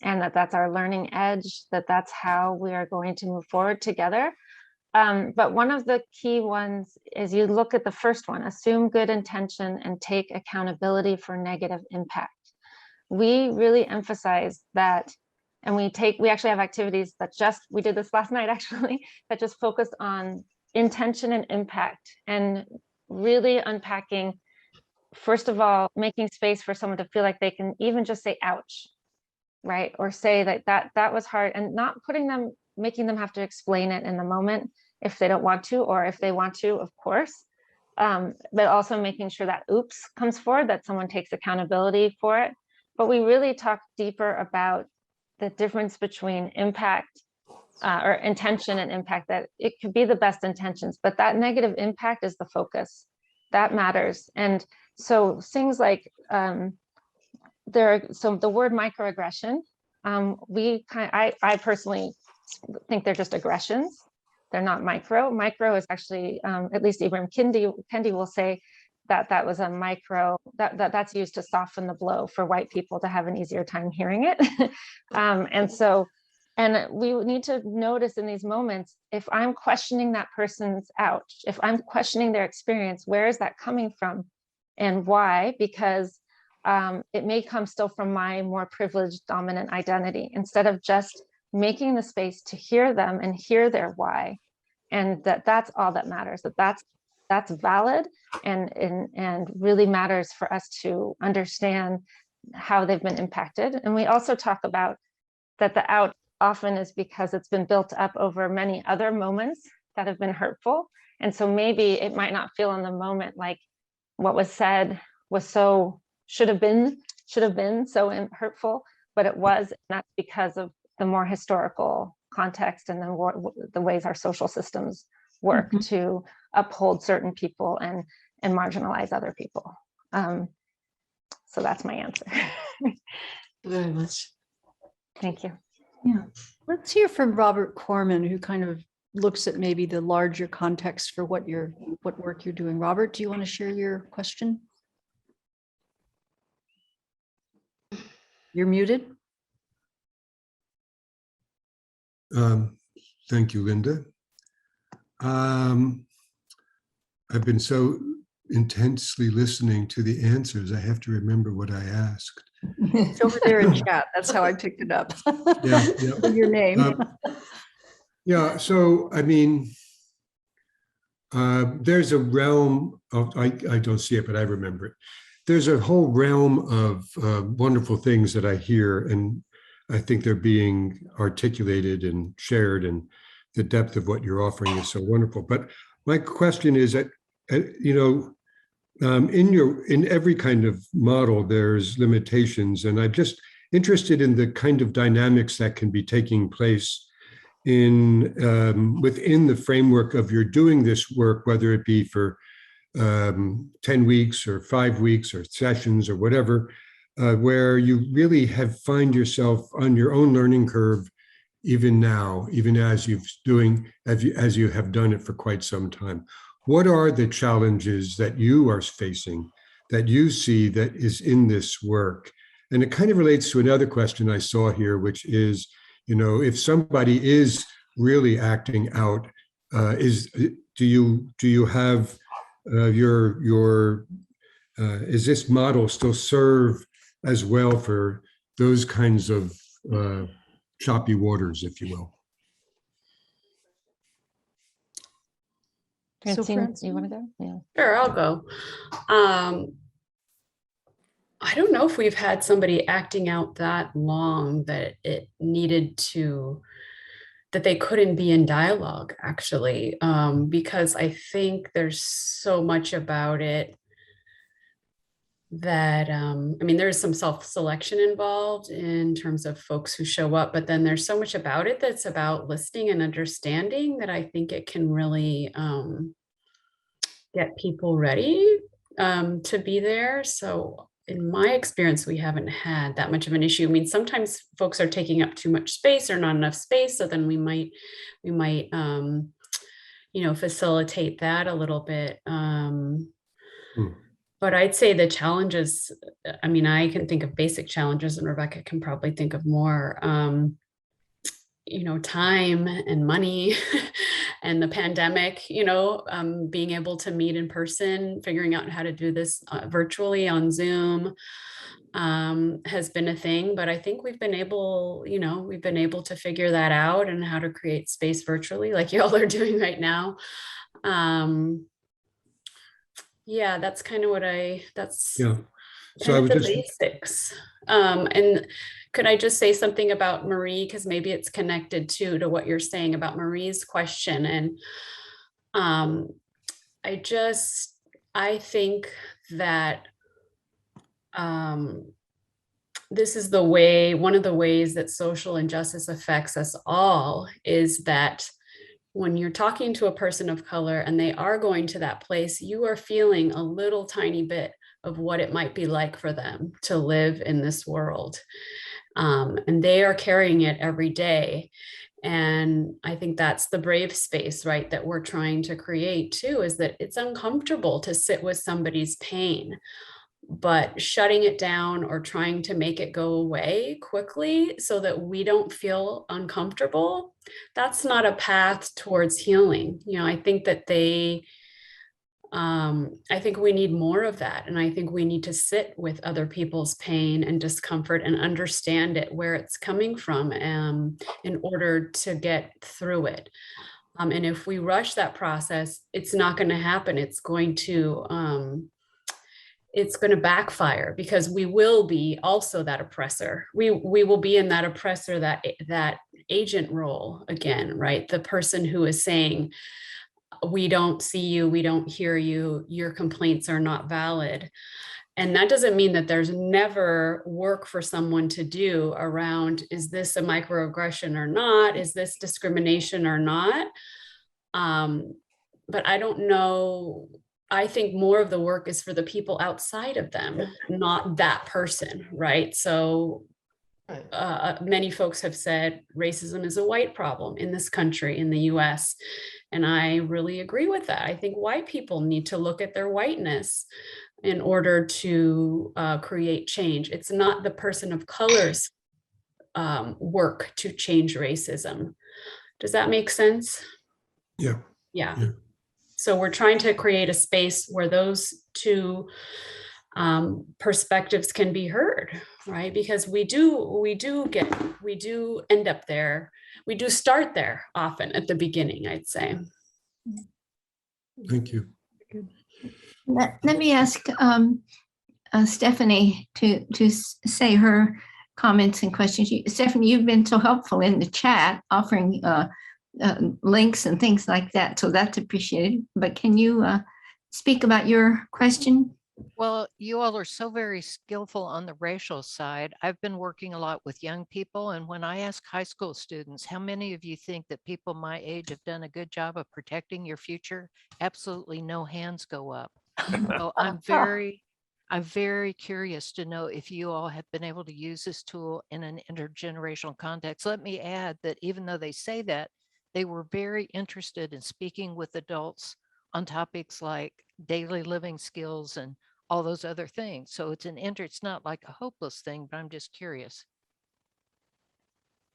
and that's our learning edge, that's how we are going to move forward together. But one of the key ones is you look at the first one, assume good intention and take accountability for negative impact. We really emphasize that, and we actually have activities that we did this last night actually, that just focused on intention and impact, and really unpacking, first of all, making space for someone to feel like they can even just say ouch, right? Or say that was hard, and not making them have to explain it in the moment if they don't want to, or if they want to, of course, but also making sure that oops comes forward, that someone takes accountability for it. But we really talk deeper about the difference between impact or intention and impact, that it could be the best intentions, but that negative impact is the focus that matters. And so things like the word microaggression, I personally think they're just aggressions. They're not micro. Micro is actually, at least Ibram Kendi will say that was a micro, that's used to soften the blow for white people to have an easier time hearing it. And we need to notice in these moments, if I'm questioning that person's ouch, if I'm questioning their experience, where is that coming from and why? Because it may come still from my more privileged dominant identity, instead of just making the space to hear them and hear their why. And that's all that matters, that's valid and really matters for us to understand how they've been impacted. And we also talk about that the out often is because it's been built up over many other moments that have been hurtful. And so maybe it might not feel in the moment like what was said was so should have been so hurtful, but it was, and that's because of the more historical context and the ways our social systems work to uphold certain people and marginalize other people. So that's my answer. Very much. Thank you. Yeah, let's hear from Robert Corman, who kind of looks at maybe the larger context for what work you're doing. Robert, do you want to share your question? You're muted. Thank you, Linda. I've been so intensely listening to the answers, I have to remember what I asked. It's over there in chat. That's how I picked it up. Yeah. Your name. Yeah, so I mean, there's a realm of, I don't see it, but I remember it. There's a whole realm of wonderful things that I hear, and I think they're being articulated and shared, and the depth of what you're offering is so wonderful. But my question is that, in every kind of model, there's limitations, and I'm just interested in the kind of dynamics that can be taking place in within the framework of your doing this work, whether it be for 10 weeks or 5 weeks or sessions or whatever, where you really find yourself on your own learning curve, even now, even as you have done it for quite some time. What are the challenges that you are facing, that you see that is in this work? And it kind of relates to another question I saw here, which is, if somebody is really acting out, do you have is this model still serve as well for those kinds of choppy waters, if you will? Francine, you want to go? Yeah. Sure, I'll go. I don't know if we've had somebody acting out that long that it needed to, that they couldn't be in dialogue, actually, because I think there's so much about it that, there's some self-selection involved in terms of folks who show up, but then there's so much about it that's about listening and understanding that I think it can really get people ready to be there. So in my experience, we haven't had that much of an issue. Sometimes folks are taking up too much space or not enough space. So then we might facilitate that a little bit. But I'd say the challenges, I can think of basic challenges, and Rebecca can probably think of more, time and money and the pandemic, being able to meet in person, figuring out how to do this virtually on Zoom has been a thing. But I think we've been able to figure that out and how to create space virtually like y'all are doing right now. Yeah, that's kind of So I was the basics. And could I just say something about Marie, because maybe it's connected to what you're saying about Marie's question. And I think that this is one of the ways that social injustice affects us all, is that when you're talking to a person of color and they are going to that place, you are feeling a little tiny bit of what it might be like for them to live in this world. And they are carrying it every day. And I think that's the brave space, right, that we're trying to create too, is that it's uncomfortable to sit with somebody's pain, but shutting it down or trying to make it go away quickly so that we don't feel uncomfortable, that's not a path towards healing. I think that I think we need more of that. And I think we need to sit with other people's pain and discomfort and understand it, where it's coming from, in order to get through it. And if we rush that process, it's not going to happen. It's going to backfire, because we will be also that oppressor. We will be in that oppressor, that agent role again, right? The person who is saying, we don't see you, we don't hear you, your complaints are not valid. And that doesn't mean that there's never work for someone to do around, is this a microaggression or not? Is this discrimination or not? But I don't know. I think more of the work is for the people outside of them, not that person, right? So many folks have said racism is a white problem in this country, in the US. And I really agree with that. I think white people need to look at their whiteness in order to create change. It's not the person of color's work to change racism. Does that make sense? Yeah. So we're trying to create a space where those two perspectives can be heard, right? Because we do end up there. We do start there often at the beginning, I'd say. Thank you. Let me ask Stephanie to say her comments and questions. Stephanie, you've been so helpful in the chat, offering links and things like that. So that's appreciated. But can you speak about your question? Well, you all are so very skillful on the racial side. I've been working a lot with young people, and when I ask high school students, how many of you think that people my age have done a good job of protecting your future? Absolutely no hands go up. So I'm very curious to know if you all have been able to use this tool in an intergenerational context. Let me add that even though they say that, they were very interested in speaking with adults on topics like daily living skills and all those other things. So it's not like a hopeless thing, but I'm just curious.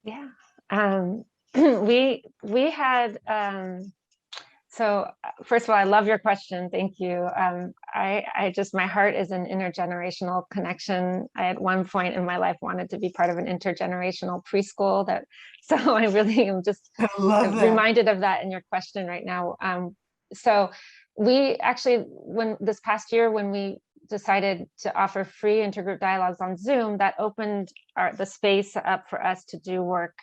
Yeah. We had so first of all, I love your question. Thank you. I just, my heart is an intergenerational connection. I at one point in my life wanted to be part of an intergenerational preschool so I really am just reminded of that in your question right now. So we actually, when this past year, when we decided to offer free intergroup dialogues on Zoom, that opened the space up for us to do work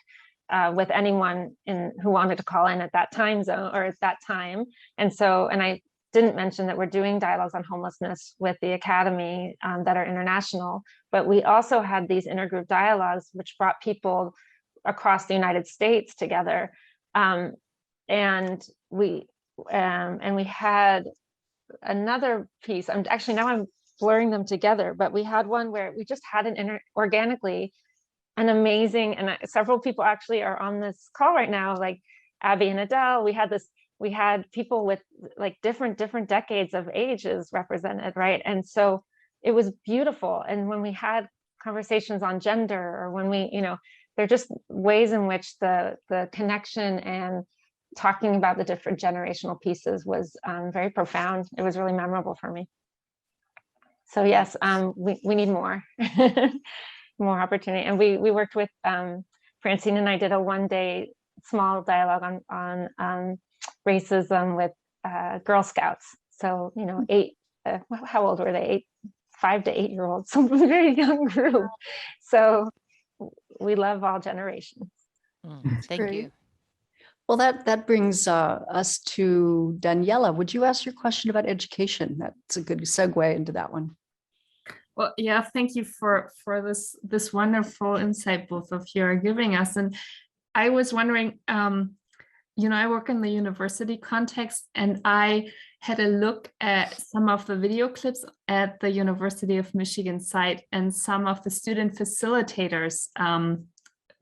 with anyone who wanted to call in at that time zone or at that time. And I didn't mention that we're doing dialogues on homelessness with the Academy that are international, but we also had these intergroup dialogues, which brought people across the United States together. And we had another piece. I'm blurring them together, but we had one where we just had organically an amazing, and several people actually are on this call right now, like Abby and Adele. We had people with like different decades of ages represented, right? And so it was beautiful. And when we had conversations on gender, or when they're just ways in which the connection and talking about the different generational pieces was very profound. It was really memorable for me. So yes, we need more. More opportunity. And we worked with Francine and I did a one-day small dialogue on racism with Girl Scouts. So, how old were they? 5 to 8 year olds, some very young group. So we love all generations. Thank you. Well, that brings us to Daniela. Would you ask your question about education? That's a good segue into that one. Well, yeah, thank you for this wonderful insight both of you are giving us. And I was wondering, I work in the university context, and I had a look at some of the video clips at the University of Michigan site and some of the student facilitators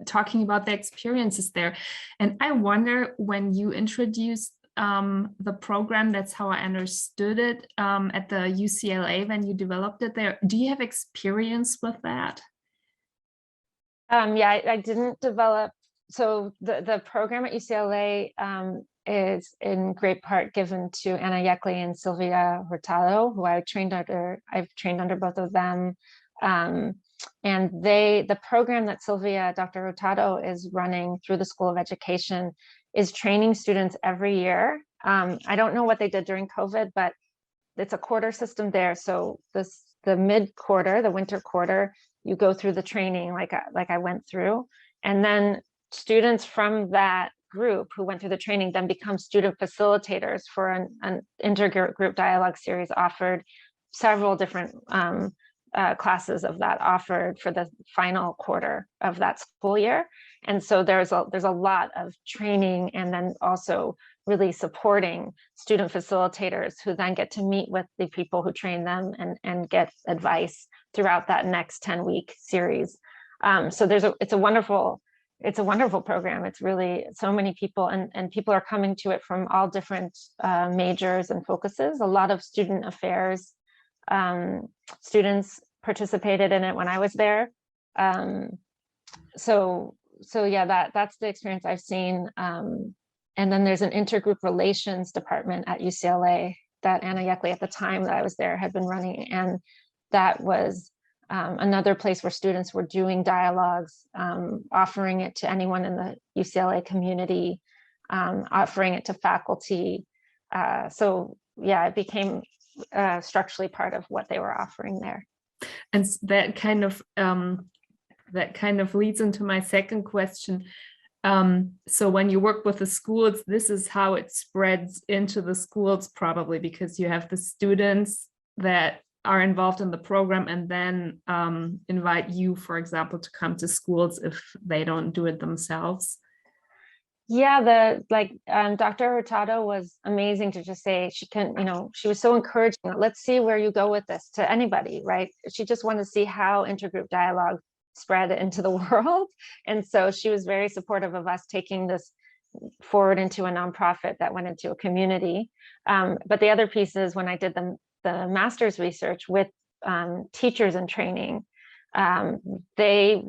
talking about their experiences there. And I wonder, when you introduced the program, that's how I understood it, at the UCLA, when you developed it there, do you have experience with that? Yeah, I didn't develop. So the program at UCLA is in great part given to Anna Yeckley and Sylvia Hurtado, who I've trained under both of them. And the program that Dr. Hurtado is running through the School of Education is training students every year. I don't know what they did during COVID, but it's a quarter system there. So the mid-quarter, the winter quarter, you go through the training like I went through. And then students from that group who went through the training then become student facilitators for an intergroup dialogue series offered, several different classes of that offered for the final quarter of that school year. And so there's a lot of training, and then also really supporting student facilitators who then get to meet with the people who train them and get advice throughout that next 10-week series. So it's a wonderful program. It's really so many people, and people are coming to it from all different majors and focuses. A lot of student affairs students participated in it when I was there. So yeah, that's the experience I've seen. And then there's an intergroup relations department at UCLA that Anna Yeckley, at the time that I was there, had been running. And that was another place where students were doing dialogues, offering it to anyone in the UCLA community, offering it to faculty. So yeah, it became structurally part of what they were offering there. And that kind of leads into my second question. So when you work with the schools, this is how it spreads into the schools, probably, because you have the students that are involved in the program and then invite you, for example, to come to schools if they don't do it themselves? Yeah, Dr. Hurtado was amazing to just say she can, she was so encouraging. Let's see where you go with this to anybody, right? She just wanted to see how intergroup dialogue spread into the world. And so she was very supportive of us taking this forward into a nonprofit that went into a community. But the other piece is when I did the master's research with teachers in training, they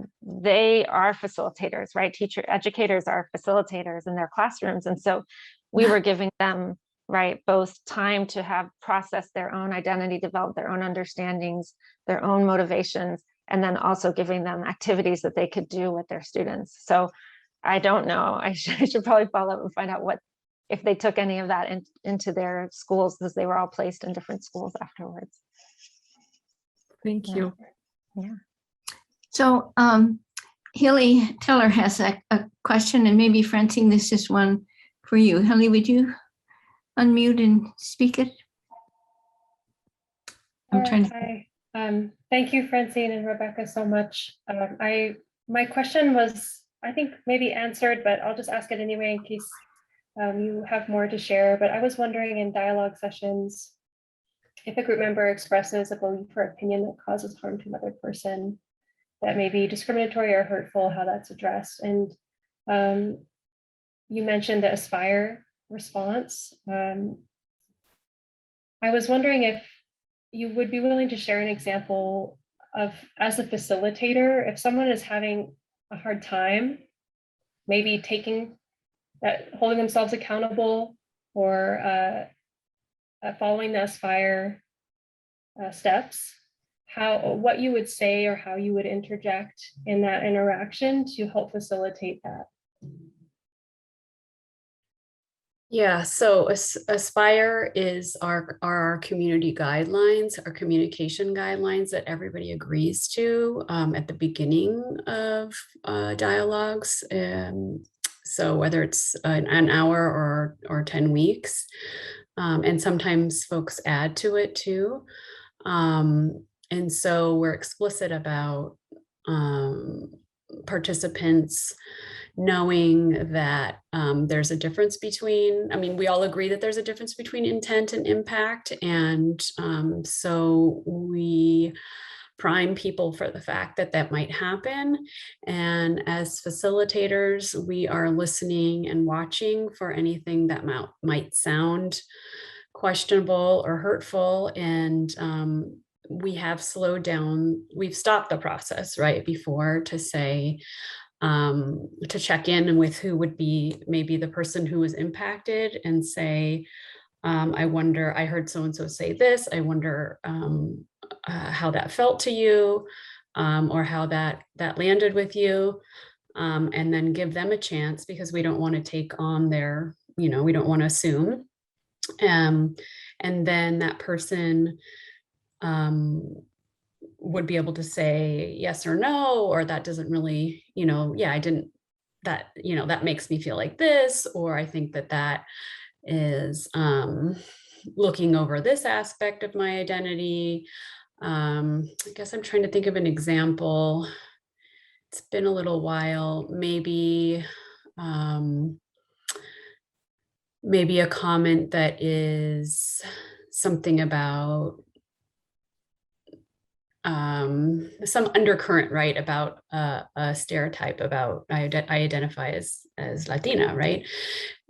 are facilitators, right? Educators are facilitators in their classrooms. And so we were giving them, right, both time to have processed their own identity, develop their own understandings, their own motivations, and then also giving them activities that they could do with their students. So I don't know, I should probably follow up and find out if they took any of that into their schools, because they were all placed in different schools afterwards. Thank you. Yeah. So Hilly Teller has a question, and maybe Francine, this is one for you. Hilly, would you unmute and speak it? I'm trying to. Hi. Thank you, Francine and Rebecca, so much. My question was, I think, maybe answered, but I'll just ask it anyway in case you have more to share. But I was wondering, in dialogue sessions, if a group member expresses a belief or opinion that causes harm to another person, that may be discriminatory or hurtful, how that's addressed. And you mentioned the Aspire response. I was wondering if you would be willing to share an example of, as a facilitator, if someone is having a hard time, maybe holding themselves accountable, or following the Aspire steps, what you would say or how you would interject in that interaction to help facilitate that. Yeah, so Aspire is our community guidelines, our communication guidelines that everybody agrees to at the beginning of dialogues. So whether it's an hour or 10 weeks, and sometimes folks add to it too. And so we're explicit about participants knowing that there's a difference between, we all agree that there's a difference between intent and impact. And so we prime people for the fact that that might happen. And as facilitators, we are listening and watching for anything that might sound questionable or hurtful. And we have slowed down, we've stopped the process right before to say, to check in with who would be maybe the person who was impacted and say, I wonder, I heard so-and-so say this, I wonder how that felt to you, or how that landed with you, and then give them a chance, because we don't want to take on their, we don't want to assume. And then that person would be able to say yes or no, or that doesn't really, I didn't, that, that makes me feel like this, or I think that is looking over this aspect of my identity. I guess I'm trying to think of an example. It's been a little while, maybe a comment that is something about some undercurrent, right, about a stereotype about I identify as Latina, right?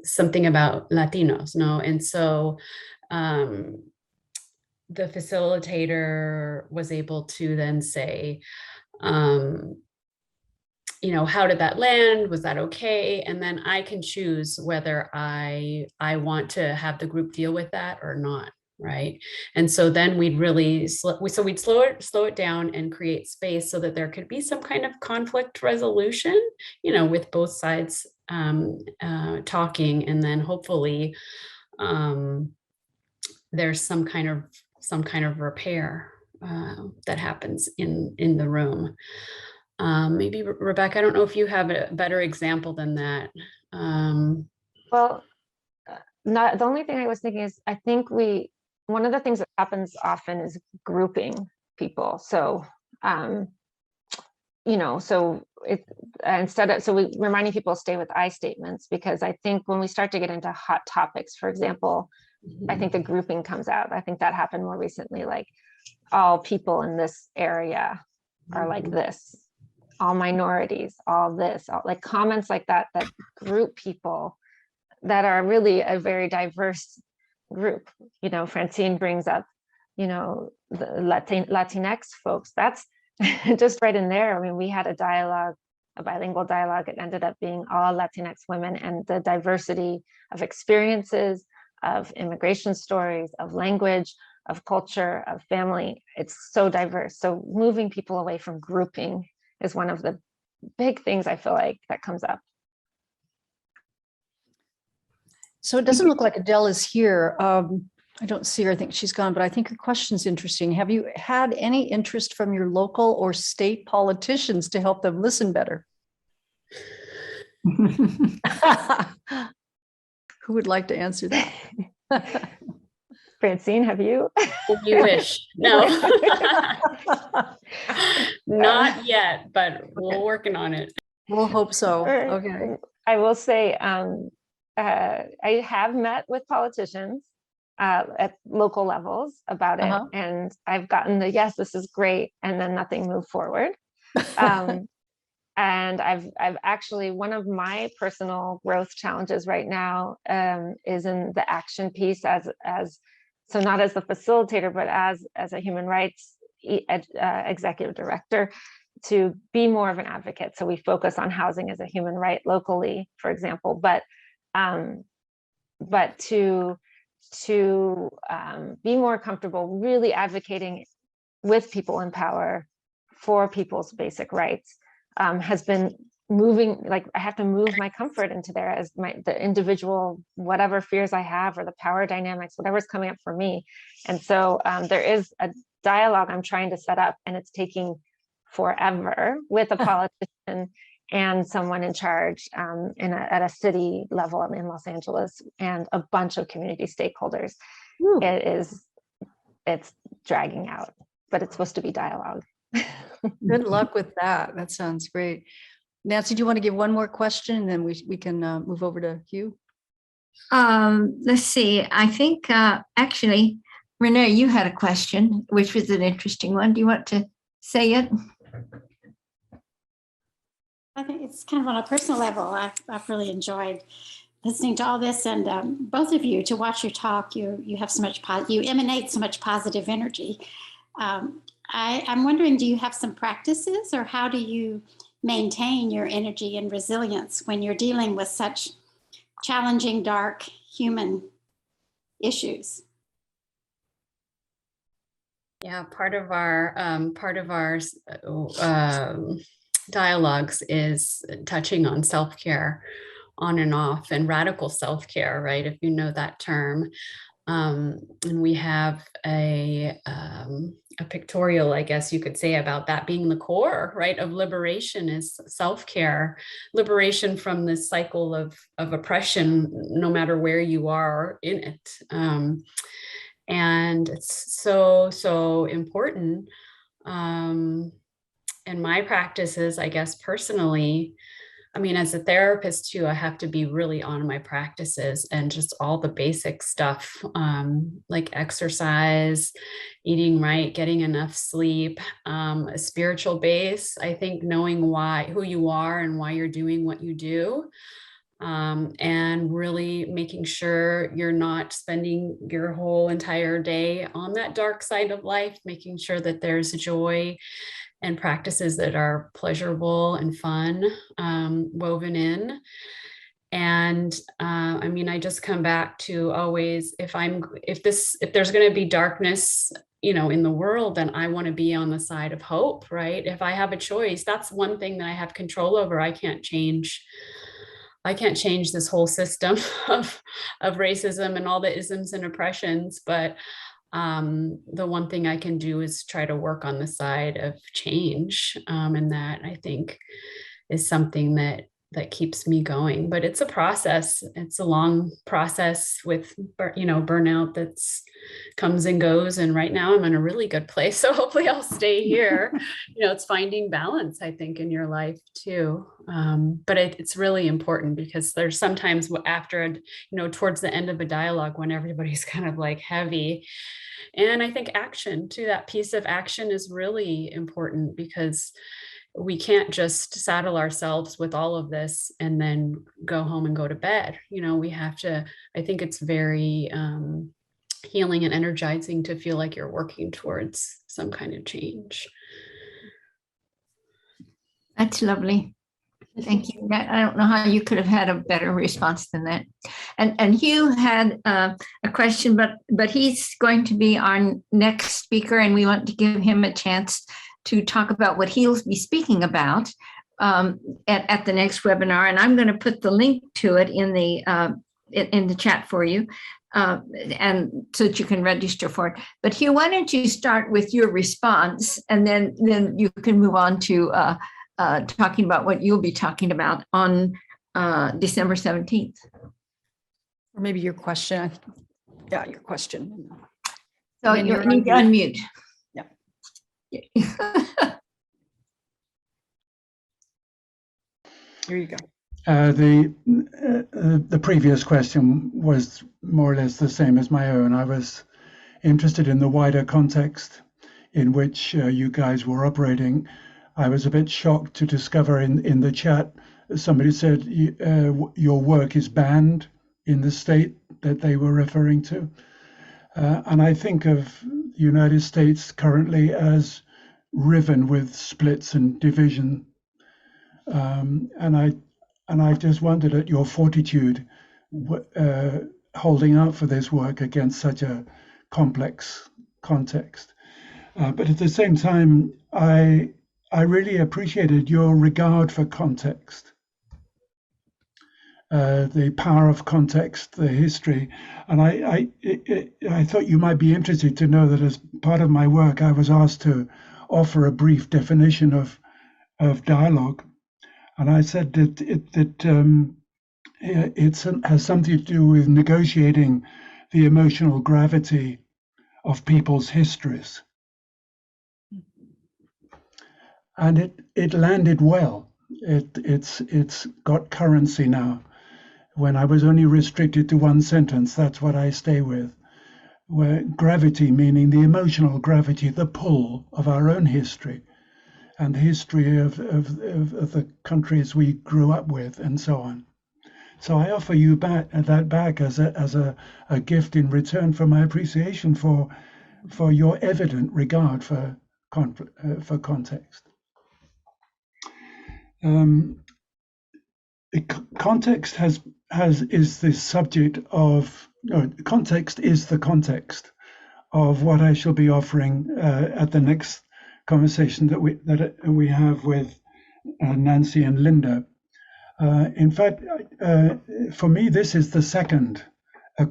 Something about Latinos, no? And so the facilitator was able to then say, how did that land? Was that okay? And then I can choose whether I want to have the group deal with that or not. Right. And so then we'd really, we'd slow it down and create space so that there could be some kind of conflict resolution, with both sides talking, and then hopefully there's some kind of repair that happens in the room. Maybe Rebecca, I don't know if you have a better example than that. Well, the only thing I was thinking is, I think we one of the things that happens often is grouping people. So, so we're reminding people stay with I statements, because I think when we start to get into hot topics, for example, I think the grouping comes out. I think that happened more recently, like all people in this area are like this, all minorities, all this, like comments like that group people that are really a very diverse group. Francine brings up, the Latinx folks. That's just right in there. I mean, we had a bilingual dialogue. It ended up being all Latinx women, and the diversity of experiences, of immigration stories, of language, of culture, of family. It's so diverse. So moving people away from grouping is one of the big things I feel like that comes up. So it doesn't look like Adele is here. I don't see her. I think she's gone, but I think her question's interesting. Have you had any interest from your local or state politicians to help them listen better? Who would like to answer that? Francine, have you? You wish. No. Not yet, but we're working on it. We'll hope so. Okay. I will say, I have met with politicians at local levels about it, and I've gotten the yes, this is great, and then nothing moved forward. And I've actually, one of my personal growth challenges right now is in the action piece, as so not as the facilitator, but as a human rights executive director, to be more of an advocate. So we focus on housing as a human right locally, for example, but to be more comfortable really advocating with people in power for people's basic rights has been moving. Like, I have to move my comfort into there as the individual, whatever fears I have, or the power dynamics, whatever's coming up for me. And so there is a dialogue I'm trying to set up, and it's taking forever, with a politician and someone in charge at a city level in Los Angeles, and a bunch of community stakeholders. It's dragging out, but it's supposed to be dialogue. Good luck with that. That sounds great. Nancy, do you want to give one more question, and then we can move over to Hugh? Let's see. I think actually, Renee, you had a question, which was an interesting one. Do you want to say it? I think it's kind of on a personal level. I've really enjoyed listening to all this, and both of you, to watch your talk. You have so much you emanate so much positive energy. I'm wondering, do you have some practices, or how do you maintain your energy and resilience when you're dealing with such challenging, dark human issues? Yeah, part of our dialogues is touching on self-care, on and off, and radical self-care, right? If you know that term. And we have a pictorial, I guess you could say, about that being the core, right, of liberation is self-care, liberation from this cycle of oppression, no matter where you are in it. And it's so important. And my practices, I guess, personally, I mean, as a therapist too, I have to be really on my practices and just all the basic stuff, like exercise, eating right, getting enough sleep, a spiritual base. I think knowing who you are and why you're doing what you do, and really making sure you're not spending your whole entire day on that dark side of life, making sure that there's joy and practices that are pleasurable and fun woven in. And I mean, I just come back to always, if there's going to be darkness, in the world, then I want to be on the side of hope, right? If I have a choice, that's one thing that I have control over. I can't change this whole system of racism and all the isms and oppressions, but the one thing I can do is try to work on the side of change. And that, I think, is something that that keeps me going. But it's a process. It's a long process with, burnout that's comes and goes. And right now I'm in a really good place. So hopefully I'll stay here. It's finding balance, I think, in your life too. But it's really important, because there's sometimes after, towards the end of a dialogue when everybody's kind of like heavy. And I think action too, that piece of action is really important, because we can't just saddle ourselves with all of this and then go home and go to bed. We have to, I think it's very healing and energizing to feel like you're working towards some kind of change. That's lovely. Thank you. I don't know how you could have had a better response than that. And Hugh had a question, but he's going to be our next speaker, and we want to give him a chance to talk about what he'll be speaking about at the next webinar. And I'm going to put the link to it in the chat for you, and so that you can register for it. But Hugh, why don't you start with your response, and then you can move on to talking about what you'll be talking about on December 17th. Or maybe your question. Yeah, your question. So you need to unmute. Here you go. The previous question was more or less the same as my own. I was interested in the wider context in which you guys were operating. I was a bit shocked to discover in the chat, somebody said your work is banned in the state that they were referring to. And I think of the United States currently as riven with splits and division. And I just wondered at your fortitude holding out for this work against such a complex context. But at the same time, I really appreciated your regard for context, the power of context, the history. And I thought you might be interested to know that as part of my work, I was asked to offer a brief definition of dialogue. And I said that it has something to do with negotiating the emotional gravity of people's histories. And it landed well. It's got currency now. When I was only restricted to one sentence, that's what I stay with. Where gravity, meaning the emotional gravity, the pull of our own history, and the history of the countries we grew up with, and so on. So I offer you that back as a gift in return for my appreciation for your evident regard for context. Context is the subject of, context is the context of what I shall be offering at the next conversation that we have with Nancy and Linda. In fact, for me, this is the second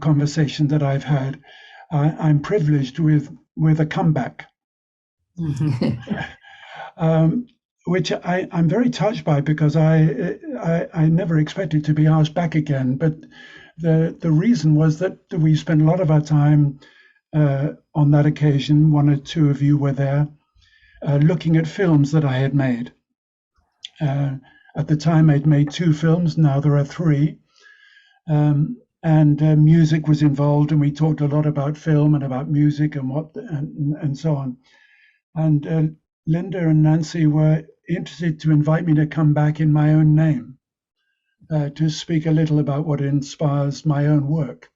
conversation that I've had. I'm privileged with a comeback. Which I'm very touched by, because I never expected to be asked back again. But the reason was that we spent a lot of our time on that occasion, one or two of you were there, looking at films that I had made. At the time, I'd made 2 films, now there are 3. And music was involved, and we talked a lot about film and about music and so on. And Linda and Nancy were interested to invite me to come back in my own name, to speak a little about what inspires my own work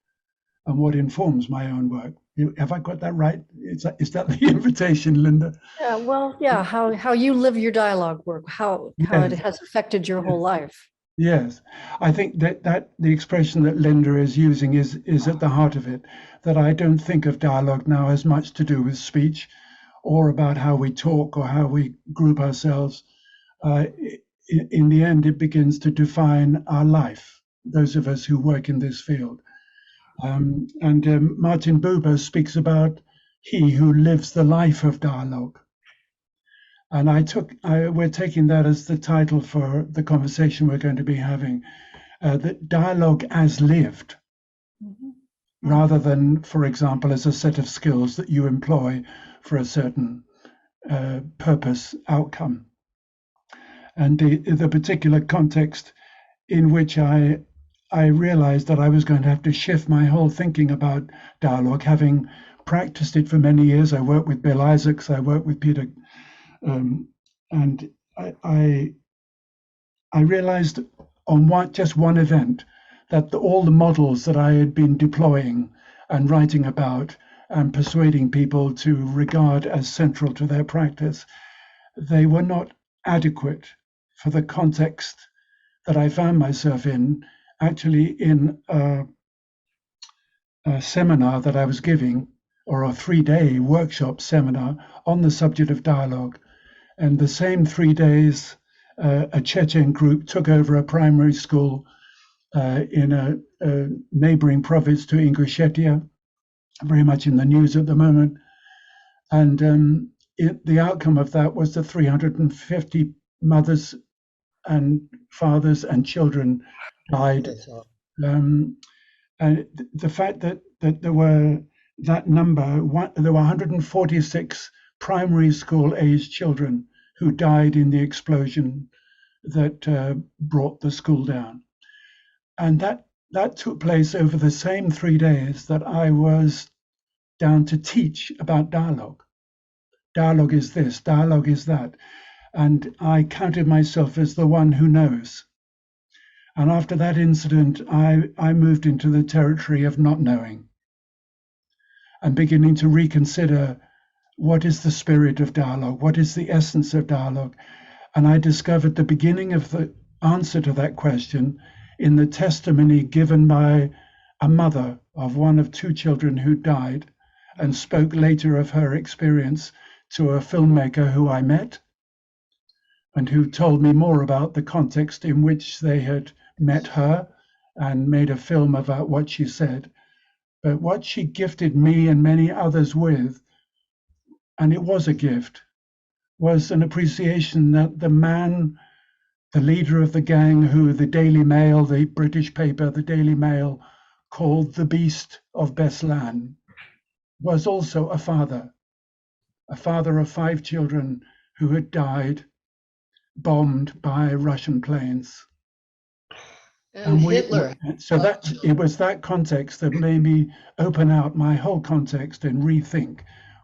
and what informs my own work. Have I got that right? Is that the invitation, Linda? Yeah, well, yeah, how you live your dialogue work, how it has affected your whole life. Yes, I think that the expression that Linda is using is at the heart of it, that I don't think of dialogue now as much to do with speech or about how we talk or how we group ourselves. In the end, it begins to define our life, those of us who work in this field. And Martin Buber speaks about he who lives the life of dialogue. And we're taking that as the title for the conversation we're going to be having, that dialogue as lived, rather than, for example, as a set of skills that you employ for a certain purpose outcome. And the particular context in which I realized that I was going to have to shift my whole thinking about dialogue, having practiced it for many years. I worked with Bill Isaacs, I worked with Peter, and I realized on just one event that all the models that I had been deploying and writing about and persuading people to regard as central to their practice, they were not adequate for the context that I found myself in, actually in a seminar that I was giving, or a 3-day workshop seminar on the subject of dialogue. And the same 3 days, a Chechen group took over a primary school in a neighboring province to Ingushetia, very much in the news at the moment. And the outcome of that was that 350 mothers and fathers and children died. And the fact that there were that number, there were 146 primary school aged children who died in the explosion that brought the school down. And that took place over the same 3 days that I was down to teach about dialogue. Dialogue is this, dialogue is that. And I counted myself as the one who knows. And after that incident, I moved into the territory of not knowing and beginning to reconsider what is the spirit of dialogue, what is the essence of dialogue. And I discovered the beginning of the answer to that question in the testimony given by a mother of one of 2 children who died, and spoke later of her experience to a filmmaker who I met, and who told me more about the context in which they had met her and made a film about what she said. But what she gifted me and many others with, and it was a gift, was an appreciation that the man, the leader of the gang, who the Daily Mail, the British paper, the Daily Mail, called the Beast of Beslan, was also a father of 5 children who had died bombed by Russian planes. And Hitler. So it was that context that made me open out my whole context and rethink,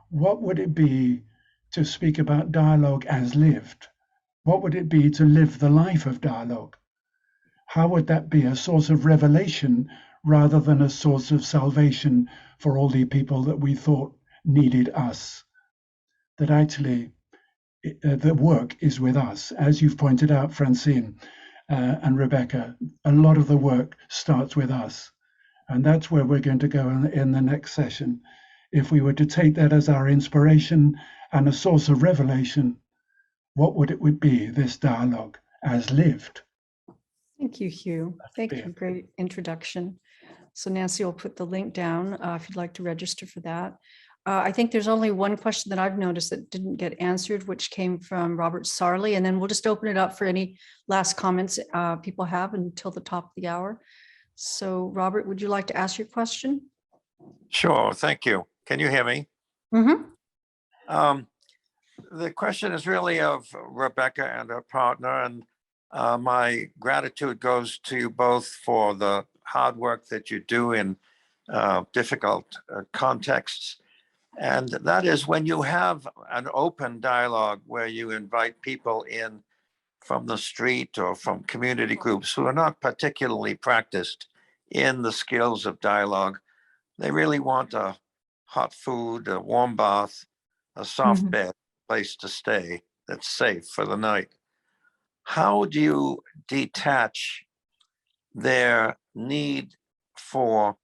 what would it be to speak about dialogue as lived? What would it be to live the life of dialogue? How would that be a source of revelation rather than a source of salvation for all the people that we thought needed us? That actually the work is with us. As you've pointed out, Francine and Rebecca, a lot of the work starts with us. And that's where we're going to go in the next session. If we were to take that as our inspiration and a source of revelation, what would it be, this dialogue as lived? Thank you, Hugh. Thank you. Great introduction. So Nancy will put the link down if you'd like to register for that. I think there's only one question that I've noticed that didn't get answered, which came from Robert Sarley, and then we'll just open it up for any last comments people have until the top of the hour. So Robert, would you like to ask your question? Sure, thank you. Can you hear me? Mm-hmm. The question is really of Rebecca and her partner, and my gratitude goes to you both for the hard work that you do in difficult contexts. And that is when you have an open dialogue where you invite people in from the street or from community groups who are not particularly practiced in the skills of dialogue. They really want a hot food, a warm bath, a soft bed, place to stay that's safe for the night. How do you detach their need for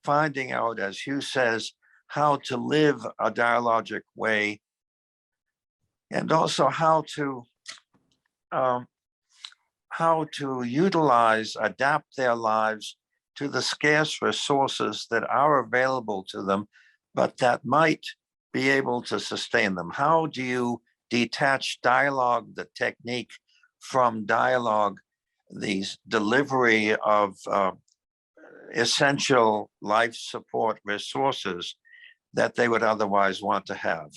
finding out, as Hugh says, how to live a dialogic way, and also how to utilize, adapt their lives to the scarce resources that are available to them, but that might be able to sustain them? How do you detach dialogue, the technique, from dialogue, the delivery of essential life support resources that they would otherwise want to have?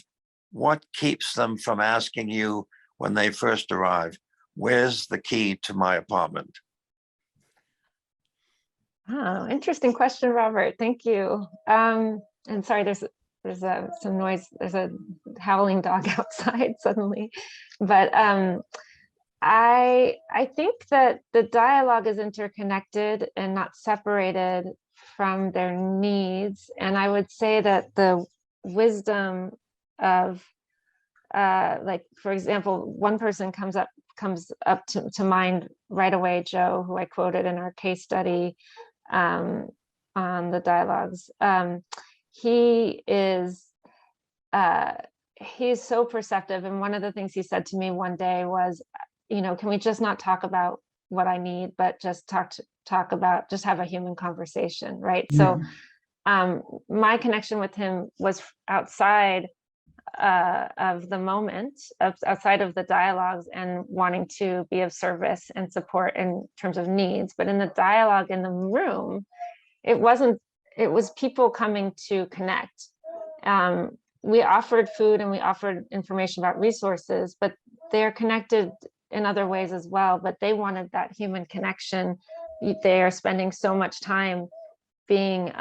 What keeps them from asking you when they first arrive, where's the key to my apartment? Oh, interesting question, Robert. Thank you. And sorry, there's some noise. There's a howling dog outside suddenly, but I think that the dialogue is interconnected and not separated from their needs. And I would say that the wisdom of, like, for example, one person comes up to mind right away, Joe, who I quoted in our case study on the dialogues. He's so perceptive. And one of the things he said to me one day was, can we just not talk about what I need, but just talk about, just have a human conversation, right? Yeah. So my connection with him was outside of the moment, outside of the dialogues, and wanting to be of service and support in terms of needs. But in the dialogue in the room, it was people coming to connect. We offered food and we offered information about resources, but they're connected in other ways as well, but they wanted that human connection. They are spending so much time being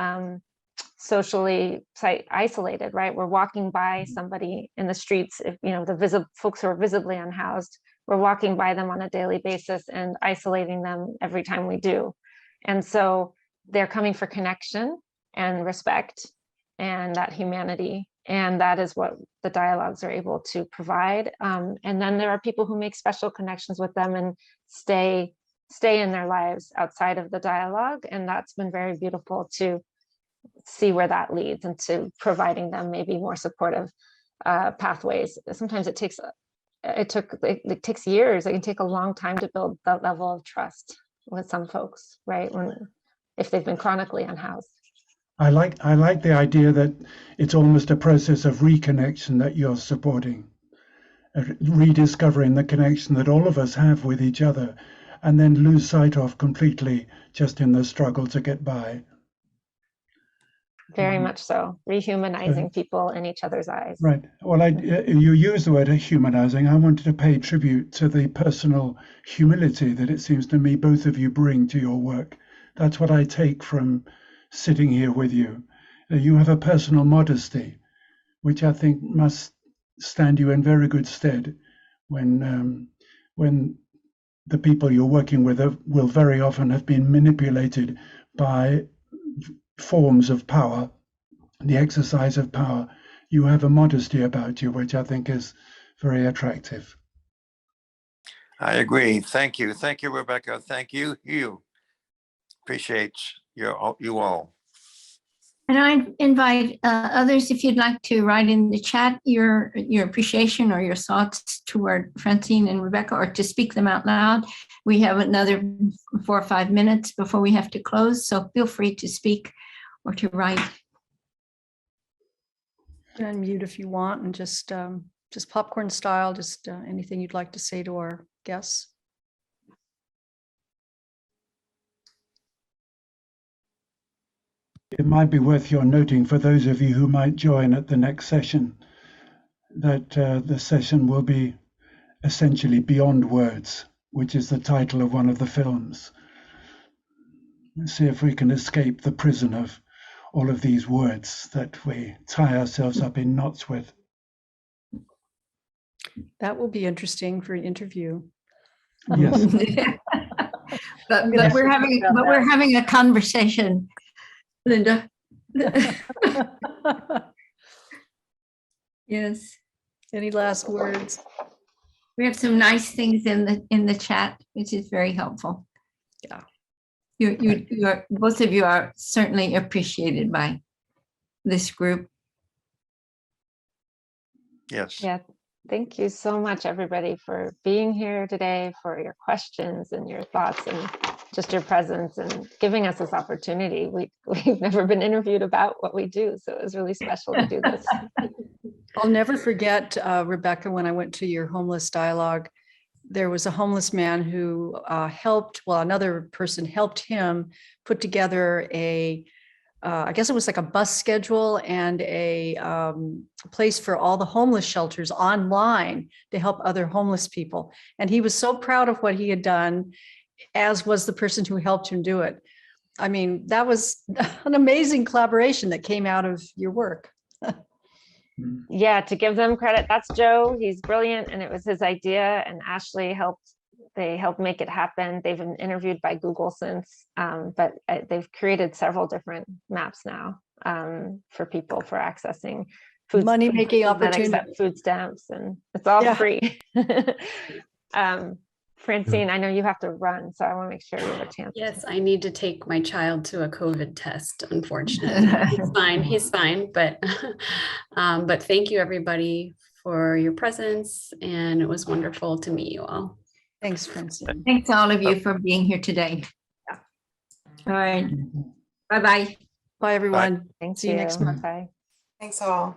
socially isolated, right? We're walking by somebody in the streets, if the folks who are visibly unhoused, we're walking by them on a daily basis and isolating them every time we do. And so they're coming for connection and respect and that humanity. And that is what the dialogues are able to provide. And then there are people who make special connections with them and stay in their lives outside of the dialogue. And that's been very beautiful to see where that leads, and to providing them maybe more supportive pathways. Sometimes it takes years. It can take a long time to build that level of trust with some folks, right? If they've been chronically unhoused. I like the idea that it's almost a process of reconnection that you're supporting, rediscovering the connection that all of us have with each other, and then lose sight of completely just in the struggle to get by. Very much so, rehumanizing people in each other's eyes. Right. Well, you use the word humanizing. I wanted to pay tribute to the personal humility that it seems to me both of you bring to your work. That's what I take from sitting here with you. You have a personal modesty, which I think must stand you in very good stead when the people you're working with will very often have been manipulated by forms of power, the exercise of power. You have a modesty about you, which I think is very attractive. I agree. Thank you. Thank you, Rebecca. Thank you, Hugh. Appreciate you all. And I invite others, if you'd like to write in the chat your appreciation or your thoughts toward Francine and Rebecca, or to speak them out loud. We have another 4 or 5 minutes before we have to close, so feel free to speak or to write. Unmute if you want, and just popcorn style, anything you'd like to say to our guests. It might be worth your noting for those of you who might join at the next session that the session will be essentially Beyond Words, which is the title of one of the films. Let's see if we can escape the prison of all of these words that we tie ourselves up in knots with. That will be interesting for an interview. Yes. but we're having a conversation, Linda. Yes. Any last words? We have some nice things in the chat, which is very helpful. Yeah. You are, both of you are certainly appreciated by this group. Yes. Yeah. Thank you so much, everybody, for being here today, for your questions and your thoughts and just your presence and giving us this opportunity. We've never been interviewed about what we do, so it was really special to do this. I'll never forget, Rebecca, when I went to your homeless dialogue, there was a homeless man who another person helped him put together I guess it was like a bus schedule and a place for all the homeless shelters online to help other homeless people. And he was so proud of what he had done, as was the person who helped him do it. I mean, that was an amazing collaboration that came out of your work. Yeah, to give them credit, that's Joe. He's brilliant, and it was his idea. And Ashley they helped make it happen. They've been interviewed by Google since, but they've created several different maps now for people for accessing Money-making opportunities, food stamps, and it's all free. Francine, I know you have to run, so I want to make sure you have a chance. Yes, I need to take my child to a COVID test, unfortunately. He's fine, but thank you everybody for your presence, and it was wonderful to meet you all. Thanks, Francine. Thanks all of you for being here today. Yeah. All right. Bye-bye. Bye, everyone. Thank See you next month. Bye. Thanks all.